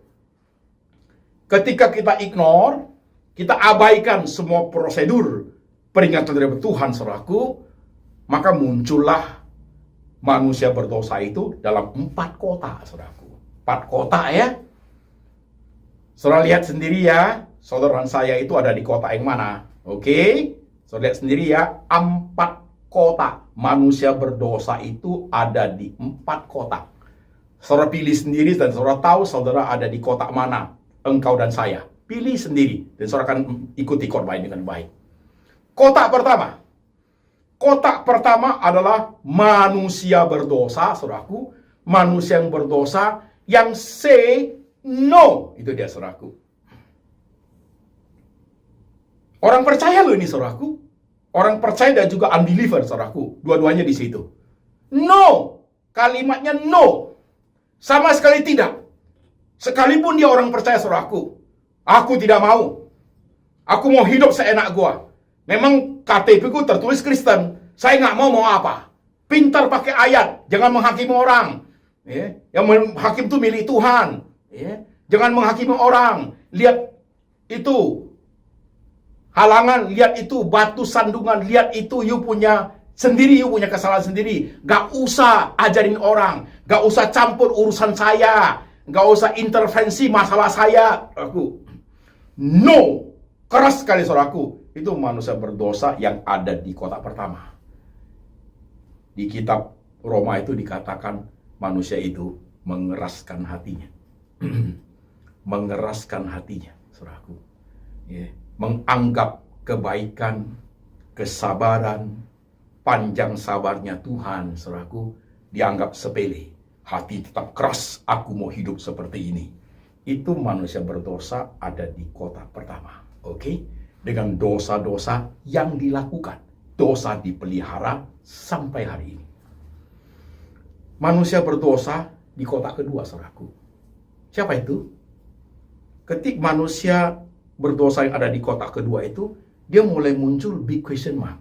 Ketika kita ignore, kita abaikan semua prosedur peringatan dari Tuhan saudaraku, maka muncullah manusia berdosa itu dalam 4 kota saudaraku. 4 kota ya. Saudara lihat sendiri ya, saudara saya itu ada di kota yang mana. Oke? Saudara lihat sendiri ya, 4 kota. Manusia berdosa itu ada di 4 kota. Saudara pilih sendiri dan saudara tahu saudara ada di kota mana. Engkau dan saya. Pilih sendiri. Dan saudara akan ikuti khotbah ini dengan baik. Kota pertama. Kota pertama adalah manusia berdosa, saudaraku. Manusia yang berdosa yang say no. Itu dia saudaraku. Orang percaya loh ini saudaraku. Orang percaya dan juga unbeliever saudaraku. Dua-duanya di situ. No. Kalimatnya no. Sama sekali tidak. Sekalipun dia orang percaya saudaraku. Aku tidak mau. Aku mau hidup seenak gua. Memang KTP ku tertulis Kristen. Saya nggak mau apa. Pintar pakai ayat. Jangan menghakimi orang. Ya. Yang menghakim itu milik Tuhan. Ya. Jangan menghakimi orang. Lihat itu halangan, lihat itu batu sandungan, lihat itu you punya sendiri, you punya kesalahan sendiri. Gak usah ajarin orang, gak usah campur urusan saya, gak usah intervensi masalah saya. Aku no, keras sekali saudaraku. Itu manusia berdosa yang ada di kota pertama. Di kitab Roma itu dikatakan manusia itu mengeraskan hatinya. Mengeraskan hatinya, saudaraku. Yeah. Menganggap kebaikan, kesabaran, panjang sabarnya Tuhan, saudaraku, dianggap sepele. Hati tetap keras, aku mau hidup seperti ini. Itu manusia berdosa ada di kota pertama. Oke? Dengan dosa-dosa yang dilakukan. Dosa dipelihara sampai hari ini. Manusia berdosa di kota kedua, saudaraku. Siapa itu? Ketika manusia berdosa yang ada di kota kedua itu, dia mulai muncul big question mark.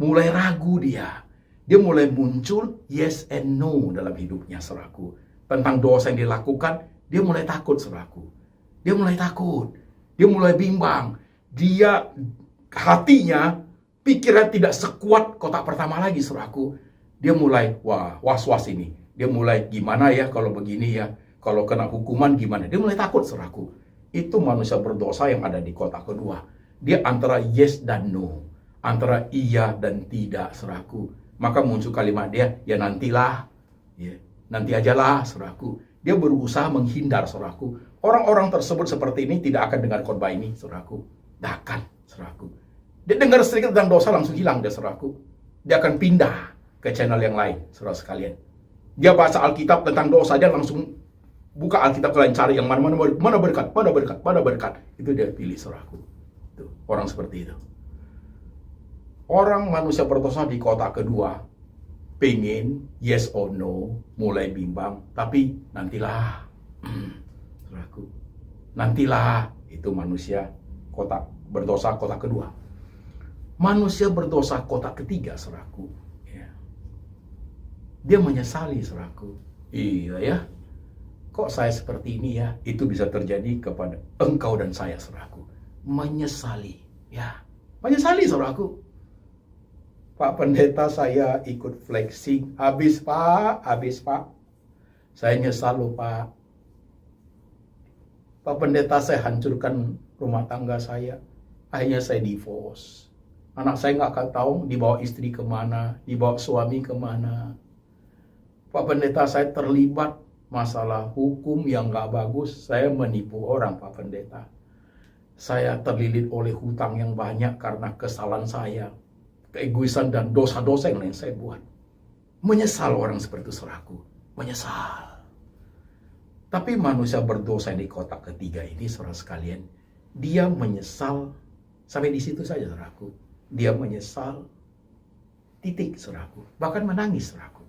Mulai ragu dia. Dia mulai muncul yes and no dalam hidupnya, saudaraku. Tentang dosa yang dilakukan, dia mulai takut, saudaraku. Dia mulai takut. Dia mulai bimbang. Dia hatinya, pikiran tidak sekuat kota pertama lagi, saudaraku. Dia mulai, wah, was-was ini. Dia mulai, gimana ya kalau begini ya. Kalau kena hukuman gimana. Dia mulai takut, saudaraku. Itu manusia berdosa yang ada di kota kedua. Dia antara yes dan no. Antara iya dan tidak, saudaraku. Maka muncul kalimat dia, ya nantilah. Ya, nanti ajalah, saudaraku. Dia berusaha menghindar, saudaraku. Orang-orang tersebut seperti ini tidak akan dengar khotbah ini, saudaraku. Tidak akan, saudaraku. Dia dengar sedikit tentang dosa langsung hilang dia, saudaraku. Dia akan pindah ke channel yang lain, saudara sekalian. Dia baca Alkitab tentang dosa, dia langsung buka Alkitab kalian cari yang mana berkat. Itu dia pilih, saudaraku. Itu, orang seperti itu. Orang manusia berdosa di kota kedua pengen yes or no, mulai bimbang, tapi nantilah. Saudaraku. Nantilah, itu manusia kota berdosa kota kedua. Manusia berdosa kota ketiga, saudaraku. Ya. Dia menyesali, saudaraku. Iya ya. Kok saya seperti ini ya? Itu bisa terjadi kepada engkau dan saya, saudaraku. Menyesali, ya. Menyesali, saudaraku. Pak Pendeta, saya ikut flexing. Habis, Pak. Saya nyesal loh, Pak. Pak Pendeta, saya hancurkan rumah tangga saya. Akhirnya saya divorce. Anak saya nggak akan tahu dibawa istri kemana, dibawa suami kemana. Pak Pendeta, saya terlibat masalah hukum yang nggak bagus. Saya menipu orang, Pak Pendeta. Saya terlilit oleh hutang yang banyak karena kesalahan saya, keegoisan dan dosa-dosa yang saya buat. Menyesal orang seperti itu, saudaraku. Menyesal. Tapi manusia berdosa di kotak ketiga ini, saudara sekalian, dia menyesal sampai di situ saja, saudaraku. Dia menyesal, titik, saudaraku. Bahkan menangis, saudaraku.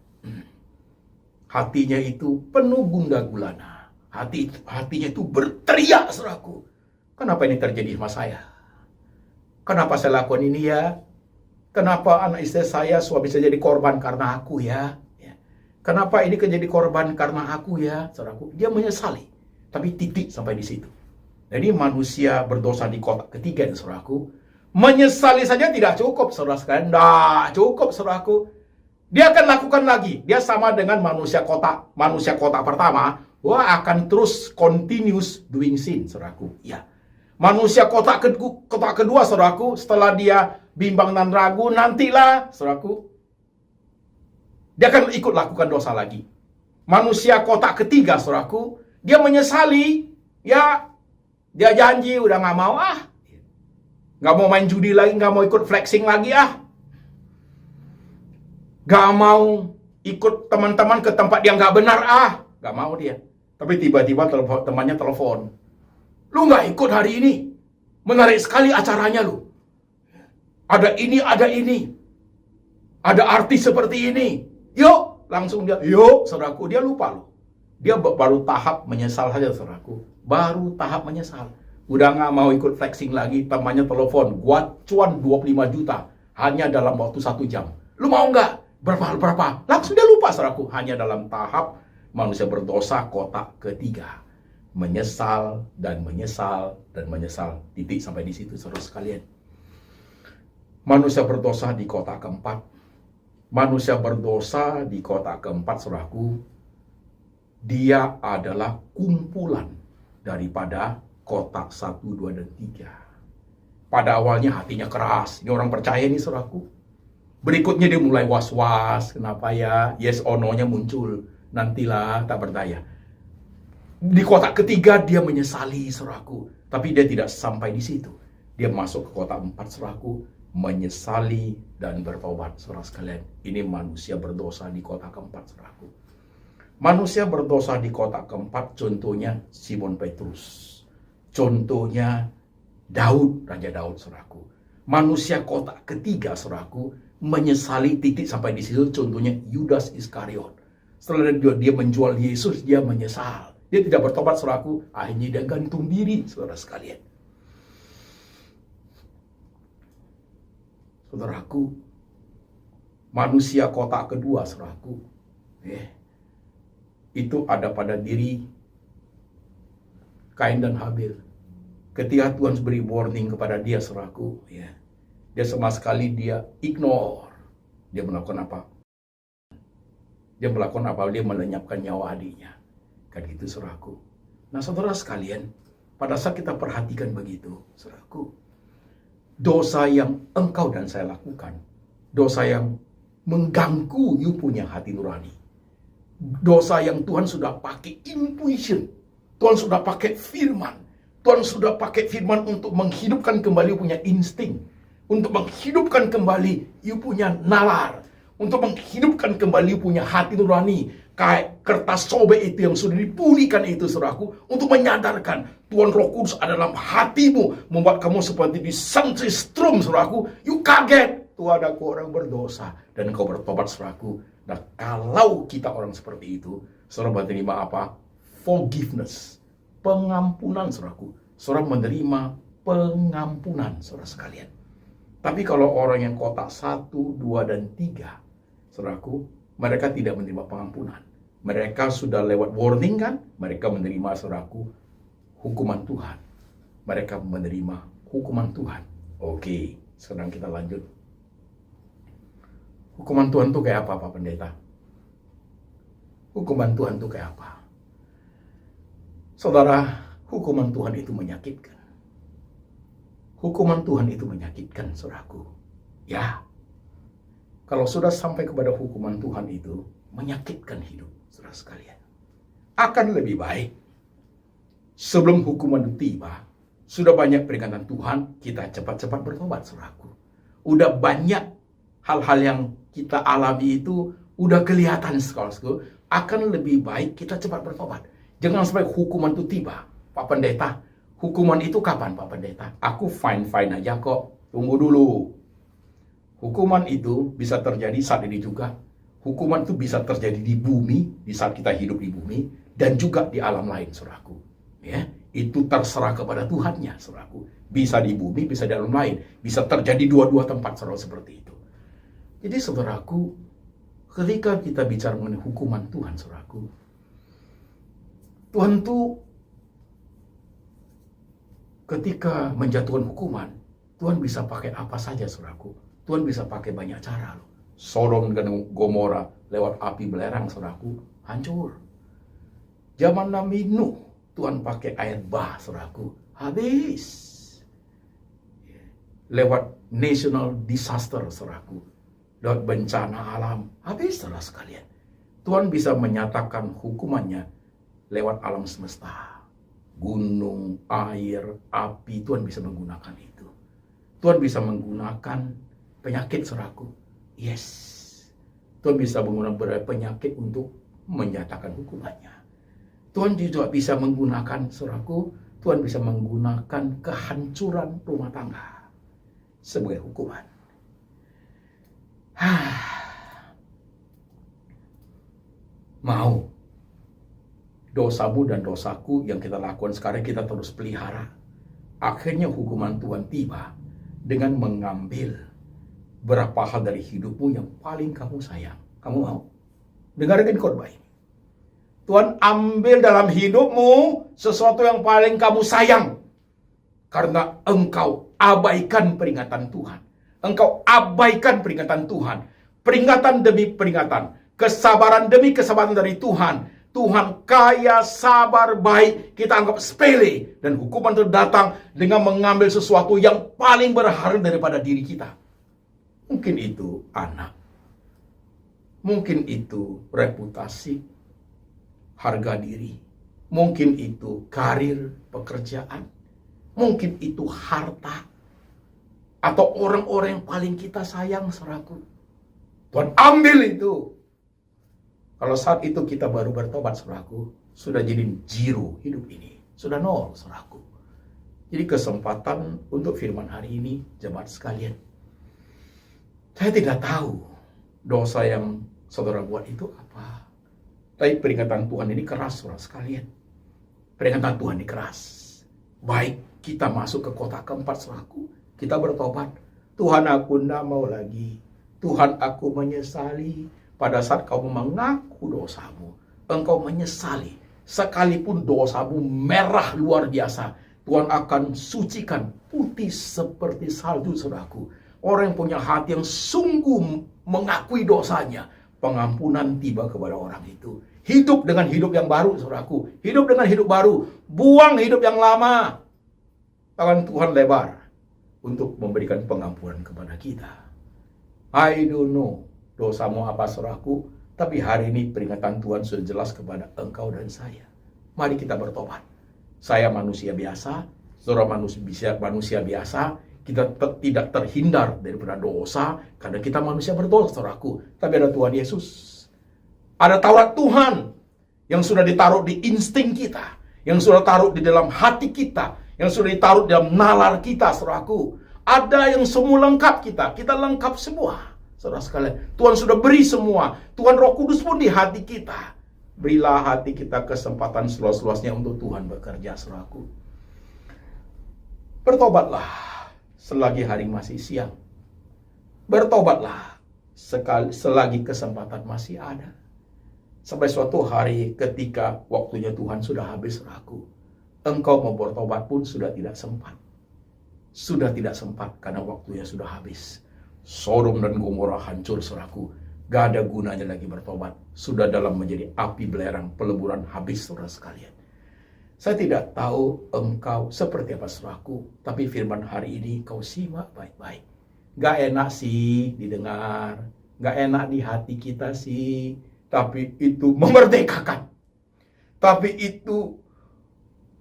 Hatinya itu penuh gundah gulana. Hatinya itu berteriak, saudaraku. Kenapa ini terjadi sama saya? Kenapa saya lakukan ini ya? Kenapa anak istri saya, suami saya jadi korban karena aku ya? Kenapa ini jadi korban karena aku ya? Saudaraku, dia menyesali. Tapi titik sampai di situ. Jadi manusia berdosa di kotak ketiga, saudaraku. Menyesali saja tidak cukup, saudara sekalian. Tidak cukup, saudaraku. Dia akan lakukan lagi. Dia sama dengan manusia kotak pertama. Wah, akan terus continuous doing sin, saudaraku. Ya. Manusia kotak kedua, saudaraku, setelah dia bimbang dan ragu, nantilah, saudaraku, dia akan ikut lakukan dosa lagi. Manusia kotak ketiga, saudaraku, dia menyesali, ya, dia janji udah nggak mau, nggak mau main judi lagi, nggak mau ikut flexing lagi, nggak mau ikut teman-teman ke tempat yang nggak benar, nggak mau dia. Tapi tiba-tiba temannya telepon. Lu nggak ikut hari ini. Menarik sekali acaranya lu. Ada ini, ada ini. Ada artis seperti ini. Yuk, langsung dia, yuk, saudaraku. Dia lupa loh. Dia baru tahap menyesal saja, saudaraku. Baru tahap menyesal. Udah nggak mau ikut flexing lagi, temannya telepon. Gua cuan 25 juta. Hanya dalam waktu 1 jam. Lu mau nggak? Berapa? Langsung dia lupa, saudaraku. Hanya dalam tahap manusia berdosa kotak ketiga. Menyesal dan menyesal dan menyesal. Titik sampai di situ, saudara sekalian. Manusia berdosa di kotak keempat. Manusia berdosa di kotak keempat, saudaraku. Dia adalah kumpulan daripada kotak 1, 2, dan 3. Pada awalnya hatinya keras. Ini orang percaya nih, saudaraku. Berikutnya dia mulai was-was. Kenapa ya? Yes or no-nya muncul. Nantilah, tak berdaya. Di kotak ketiga dia menyesali, saudaraku. Tapi dia tidak sampai di situ. Dia masuk ke kotak 4, saudaraku. Menyesali dan bertobat, saudara sekalian. Ini manusia berdosa di kotak keempat, saudaraku. Manusia berdosa di kotak keempat, contohnya Simon Petrus. Contohnya Daud, Raja Daud, saudaraku. Manusia kotak ketiga, saudaraku, menyesali titik sampai di situ, contohnya Yudas Iskariot. Setelah dia menjual Yesus, dia menyesal. Dia tidak bertobat, saudaraku. Akhirnya dia gantung diri, saudara sekalian. Saudaraku, manusia kotak kedua, saudaraku, itu ada pada diri Kain dan Habil. Ketika Tuhan beri warning kepada dia, saudaraku, dia sama sekali dia ignore. Dia melakukan apa? Dia melenyapkan nyawa adiknya. Kan gitu, saudaraku. Nah, saudara sekalian, pada saat kita perhatikan begitu, saudaraku, dosa yang engkau dan saya lakukan, dosa yang mengganggu you punya hati nurani, dosa yang Tuhan sudah pakai intuition, Tuhan sudah pakai firman, Tuhan sudah pakai firman untuk menghidupkan kembali you punya insting, untuk menghidupkan kembali you punya nalar, untuk menghidupkan kembali you punya hati nurani. Kayak kertas sobek itu yang sudah dipulihkan itu, saudaraku, untuk menyadarkan Tuhan Roh Kudus ada dalam hatimu, membuat kamu seperti di sunstream, saudaraku. You kaget, Tuhan, aku orang berdosa, dan kau bertobat, saudaraku. Nah, kalau kita orang seperti itu, saudara menerima apa? Forgiveness, pengampunan, saudaraku. Saudara menerima pengampunan, saudara sekalian. Tapi kalau orang yang kotak 1, 2, dan 3, saudaraku, mereka tidak menerima pengampunan. Mereka sudah lewat warning, kan? Mereka menerima, saudaraku, hukuman Tuhan. Mereka menerima hukuman Tuhan. Oke, sekarang kita lanjut. Hukuman Tuhan itu kayak apa, Pak Pendeta? Hukuman Tuhan itu kayak apa? Saudara, hukuman Tuhan itu menyakitkan. Hukuman Tuhan itu menyakitkan, saudaraku. Ya, kalau sudah sampai kepada hukuman Tuhan itu menyakitkan hidup, saudara sekalian. Akan lebih baik sebelum hukuman itu tiba, sudah banyak peringatan Tuhan, kita cepat-cepat bertobat, saudaraku. Udah banyak hal-hal yang kita alami itu udah kelihatan, saudaraku. Akan lebih baik kita cepat bertobat. Jangan sampai hukuman itu tiba. Pak Pendeta, hukuman itu kapan, Pak Pendeta? Aku fine-fine aja kok. Tunggu dulu. Hukuman itu bisa terjadi saat ini juga. Hukuman itu bisa terjadi di bumi, di saat kita hidup di bumi, dan juga di alam lain, saudaraku. Ya, itu terserah kepada Tuhannya, saudaraku. Bisa di bumi, bisa di alam lain. Bisa terjadi dua-dua tempat, saudara, seperti itu. Jadi, saudaraku, ketika kita bicara mengenai hukuman Tuhan, saudaraku, Tuhan tuh ketika menjatuhkan hukuman, Tuhan bisa pakai apa saja, saudaraku. Tuhan bisa pakai banyak cara loh. Sodom dan Gomora lewat api belerang, saudaraku, hancur. Zaman Nabi Nuh, Tuhan pakai air bah, saudaraku, habis. Lewat national disaster, saudaraku, lewat bencana alam, habis, saudara sekalian. Tuhan bisa menyatakan hukumannya lewat alam semesta. Gunung, air, api, Tuhan bisa menggunakan itu. Tuhan bisa menggunakan penyakit, saudaraku. Yes. Tuhan bisa menggunakan penyakit untuk menyatakan hukumannya. Tuhan juga bisa menggunakan, saudaraku, Tuhan bisa menggunakan kehancuran rumah tangga sebagai hukuman. Mau dosamu dan dosaku yang kita lakukan sekarang kita terus pelihara. Akhirnya hukuman Tuhan tiba dengan mengambil berapa hal dari hidupmu yang paling kamu sayang. Kamu mau? Dengarkan khotbah ini. Tuhan ambil dalam hidupmu sesuatu yang paling kamu sayang. Karena engkau abaikan peringatan Tuhan. Engkau abaikan peringatan Tuhan. Peringatan demi peringatan. Kesabaran demi kesabaran dari Tuhan. Tuhan kaya, sabar, baik. Kita anggap sepele. Dan hukuman itu datang dengan mengambil sesuatu yang paling berharga daripada diri kita. Mungkin itu anak. Mungkin itu reputasi, harga diri. Mungkin itu karir, pekerjaan. Mungkin itu harta. Atau orang-orang yang paling kita sayang, saudaraku. Tuhan ambil itu. Kalau saat itu kita baru bertobat, saudaraku, sudah jadi zero hidup ini. Sudah nol, saudaraku. Jadi kesempatan untuk firman hari ini, jemaat sekalian. Saya tidak tahu dosa yang saudara buat itu apa. Tapi peringatan Tuhan ini keras, saudara sekalian. Peringatan Tuhan ini keras. Baik kita masuk ke kota keempat, saudaraku. Kita bertobat. Tuhan, aku tidak mau lagi. Tuhan, aku menyesali. Pada saat kamu mengaku dosamu, engkau menyesali. Sekalipun dosamu merah luar biasa, Tuhan akan sucikan putih seperti salju, saudaraku. Orang yang punya hati yang sungguh mengakui dosanya, pengampunan tiba kepada orang itu. Hidup dengan hidup yang baru, saudaraku. Hidup dengan hidup baru. Buang hidup yang lama. Tangan Tuhan lebar untuk memberikan pengampunan kepada kita. I don't know dosamu apa, saudaraku, tapi hari ini peringatan Tuhan sudah jelas kepada engkau dan saya. Mari kita bertobat. Saya manusia biasa, saudara manusia biasa. Kita tidak terhindar daripada dosa karena kita manusia berdosa, saudaraku. Tapi ada Tuhan Yesus. Ada Taurat Tuhan yang sudah ditaruh di insting kita, yang sudah taruh di dalam hati kita, yang sudah ditaruh di dalam nalar kita, saudaraku. Ada yang semua lengkap kita lengkap semua. Saudara sekalian, Tuhan sudah beri semua. Tuhan Roh Kudus pun di hati kita. Berilah hati kita kesempatan seluas-luasnya untuk Tuhan bekerja, saudaraku. Bertobatlah selagi hari masih siang. Bertobatlah selagi kesempatan masih ada. Sampai suatu hari ketika waktunya Tuhan sudah habis, saudaraku. Engkau mau bertobat pun sudah tidak sempat. Sudah tidak sempat karena waktunya sudah habis. Sodom dan Gomora hancur, saudaraku. Gak ada gunanya lagi bertobat. Sudah dalam menjadi api belerang, peleburan habis, saudara sekalian. Saya tidak tahu engkau seperti apa saudaraku, tapi firman hari ini kau simak baik-baik. Gak enak sih didengar, gak enak di hati kita sih, tapi itu memerdekakan. Tapi itu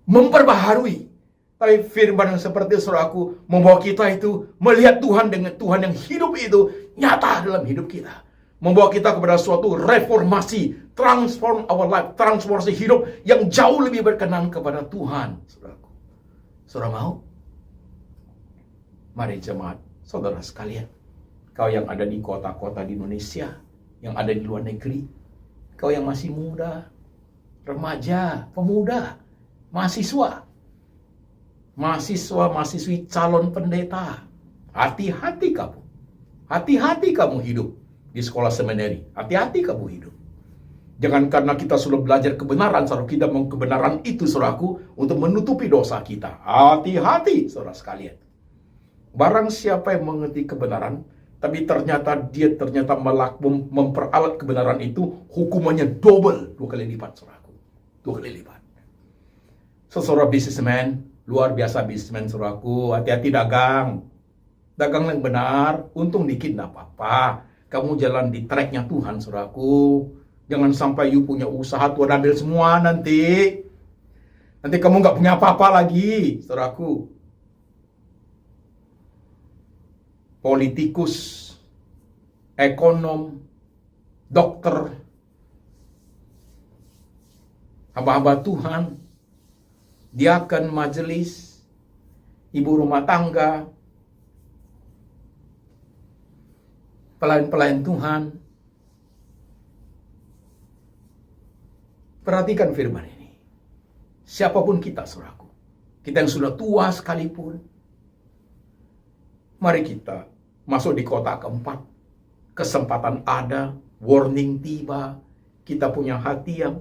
memperbaharui. Tapi firman yang seperti saudaraku membawa kita itu melihat Tuhan dengan Tuhan yang hidup itu nyata dalam hidup kita. Membawa kita kepada suatu reformasi, transform our life, transformasi hidup yang jauh lebih berkenan kepada Tuhan, saudaraku. Saudara mau? Mari jemaat, saudara sekalian, kau yang ada di kota-kota di Indonesia, yang ada di luar negeri, kau yang masih muda, remaja, pemuda, mahasiswa, mahasiswi calon pendeta, hati-hati kamu. Hati-hati kamu hidup di sekolah seminari. Hati-hati kamu hidup. Jangan karena kita sudah belajar kebenaran, saudara, kita mau kebenaran itu, saudaraku, untuk menutupi dosa kita. Hati-hati, saudara sekalian. Barang siapa yang mengerti kebenaran, tapi ternyata dia memperalat kebenaran itu, hukumannya double, 2 kali lipat, saudaraku. 2 kali lipat. Seorang businessman, luar biasa businessman, saudaraku, hati-hati dagang. Dagang yang benar, untung dikit enggak apa-apa. Kamu jalan di tracknya Tuhan, saudaraku. Jangan sampai you punya usaha, Tuhan ambil semua nanti. Nanti kamu nggak punya apa-apa lagi, saudaraku. Politikus, ekonom, dokter, hamba-hamba Tuhan, diaken majelis, ibu rumah tangga, pelayan-pelayan Tuhan. Perhatikan firman ini. Siapapun kita, saudaraku, kita yang sudah tua sekalipun, mari kita masuk di kota keempat. Kesempatan ada, warning tiba, kita punya hati yang,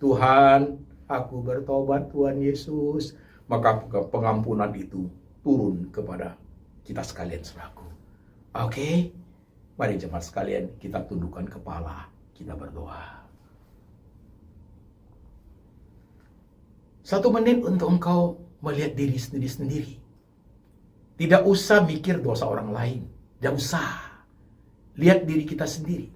Tuhan, aku bertobat, Tuhan Yesus, maka pengampunan itu turun kepada kita sekalian, saudaraku. Oke? Mari jemaat sekalian, kita tundukkan kepala, kita berdoa. 1 menit untuk engkau melihat diri sendiri. Tidak usah mikir dosa orang lain. Tidak usah. Lihat diri kita sendiri.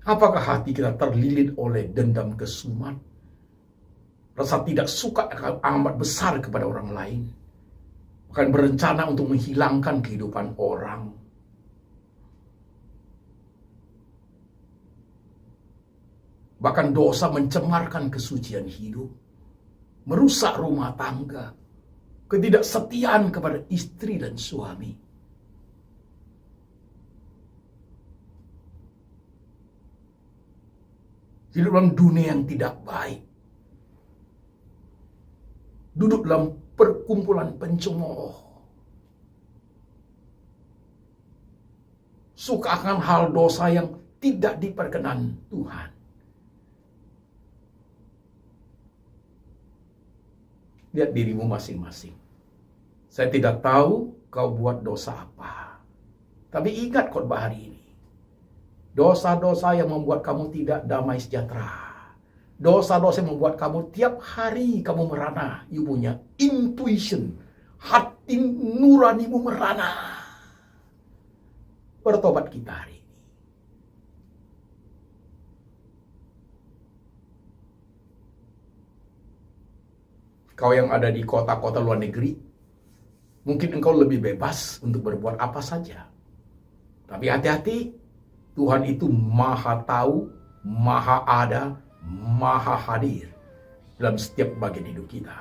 Apakah hati kita terlilit oleh dendam kesumat? Rasa tidak suka amat besar kepada orang lain? Bahkan berencana untuk menghilangkan kehidupan orang. Bahkan dosa mencemarkan kesucian hidup, merusak rumah tangga, ketidaksetiaan kepada istri dan suami. Hidup dalam dunia yang tidak baik. Duduk dalam perkumpulan pencemooh. Suka akan hal dosa yang tidak diperkenan Tuhan. Lihat dirimu masing-masing. Saya tidak tahu kau buat dosa apa. Tapi ingat khotbah hari ini. Dosa-dosa yang membuat kamu tidak damai sejahtera. Dosa-dosa yang membuat kamu tiap hari kamu merana. You punya intuition. Hati nuranimu merana. Bertobat kita hari ini. Kau yang ada di kota-kota luar negeri, mungkin engkau lebih bebas untuk berbuat apa saja. Tapi hati-hati, Tuhan itu maha tahu, maha ada, maha hadir dalam setiap bagian hidup kita.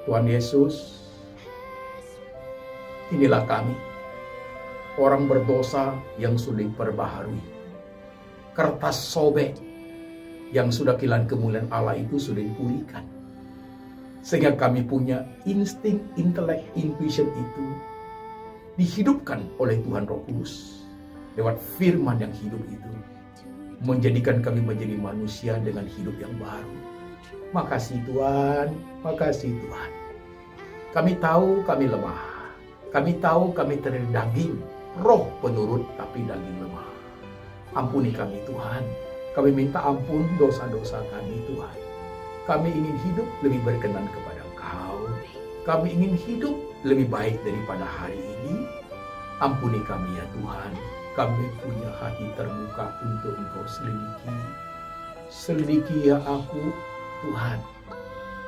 Tuhan Yesus, inilah kami, orang berdosa yang sudah diperbaharui. Kertas sobek yang sudah kilan kemuliaan Allah itu sudah dipulihkan. Sehingga kami punya insting, intelek, intuition itu dihidupkan oleh Tuhan Roh Kudus. Lewat firman yang hidup itu. Menjadikan kami menjadi manusia dengan hidup yang baru. Makasih Tuhan, makasih Tuhan. Kami tahu kami lemah. Kami tahu kami terdaging. roh penurut tapi daging lemah. Ampuni kami Tuhan. Kami minta ampun dosa-dosa kami Tuhan. Kami ingin hidup lebih berkenan kepada Engkau. Kami ingin hidup lebih baik daripada hari ini. Ampuni kami ya Tuhan. Kami punya hati terbuka untuk Engkau selidiki. Selidiki ya aku Tuhan.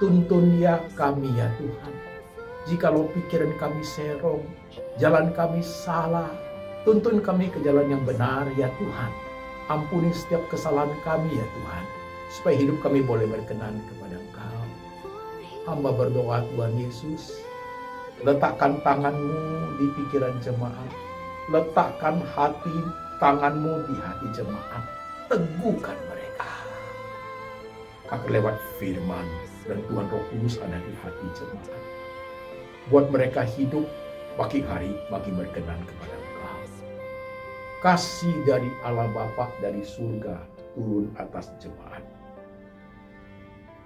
Tuntun ya kami ya Tuhan. Jikalau pikiran kami serong, jalan kami salah, tuntun kami ke jalan yang benar ya Tuhan. Ampuni setiap kesalahan kami ya Tuhan, supaya hidup kami boleh berkenan kepada Engkau. Hamba berdoa Tuhan Yesus, letakkan tangan-Mu di pikiran jemaat, letakkan hati tangan-Mu di hati jemaat, teguhkan mereka. Agar lewat firman dan Tuhan Roh Kudus ada di hati jemaat. Buat mereka hidup makin hari makin berkenan kepada Engkau. Kasih dari Allah Bapa dari surga turun atas jemaat.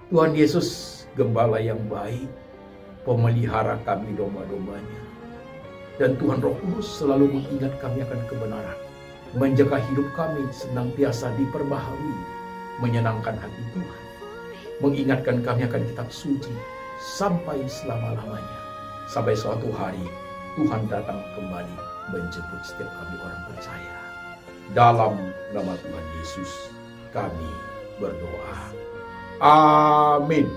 Tuhan Yesus, gembala yang baik, pemelihara kami domba-dombanya. Dan Tuhan Roh Kudus selalu mengingat kami akan kebenaran, menjaga hidup kami senantiasa diperbaharui, menyenangkan hati Tuhan, mengingatkan kami akan kitab suci sampai selama-lamanya. Sampai suatu hari Tuhan datang kembali menjemput setiap kami orang percaya. Dalam nama Tuhan Yesus kami berdoa. Amin.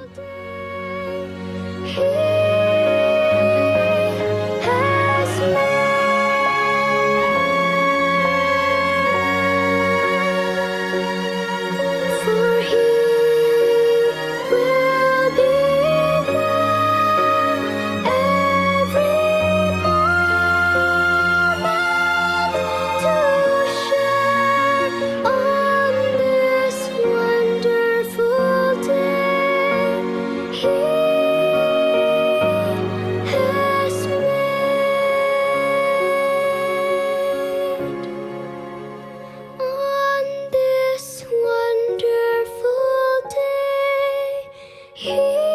On this wonderful day, He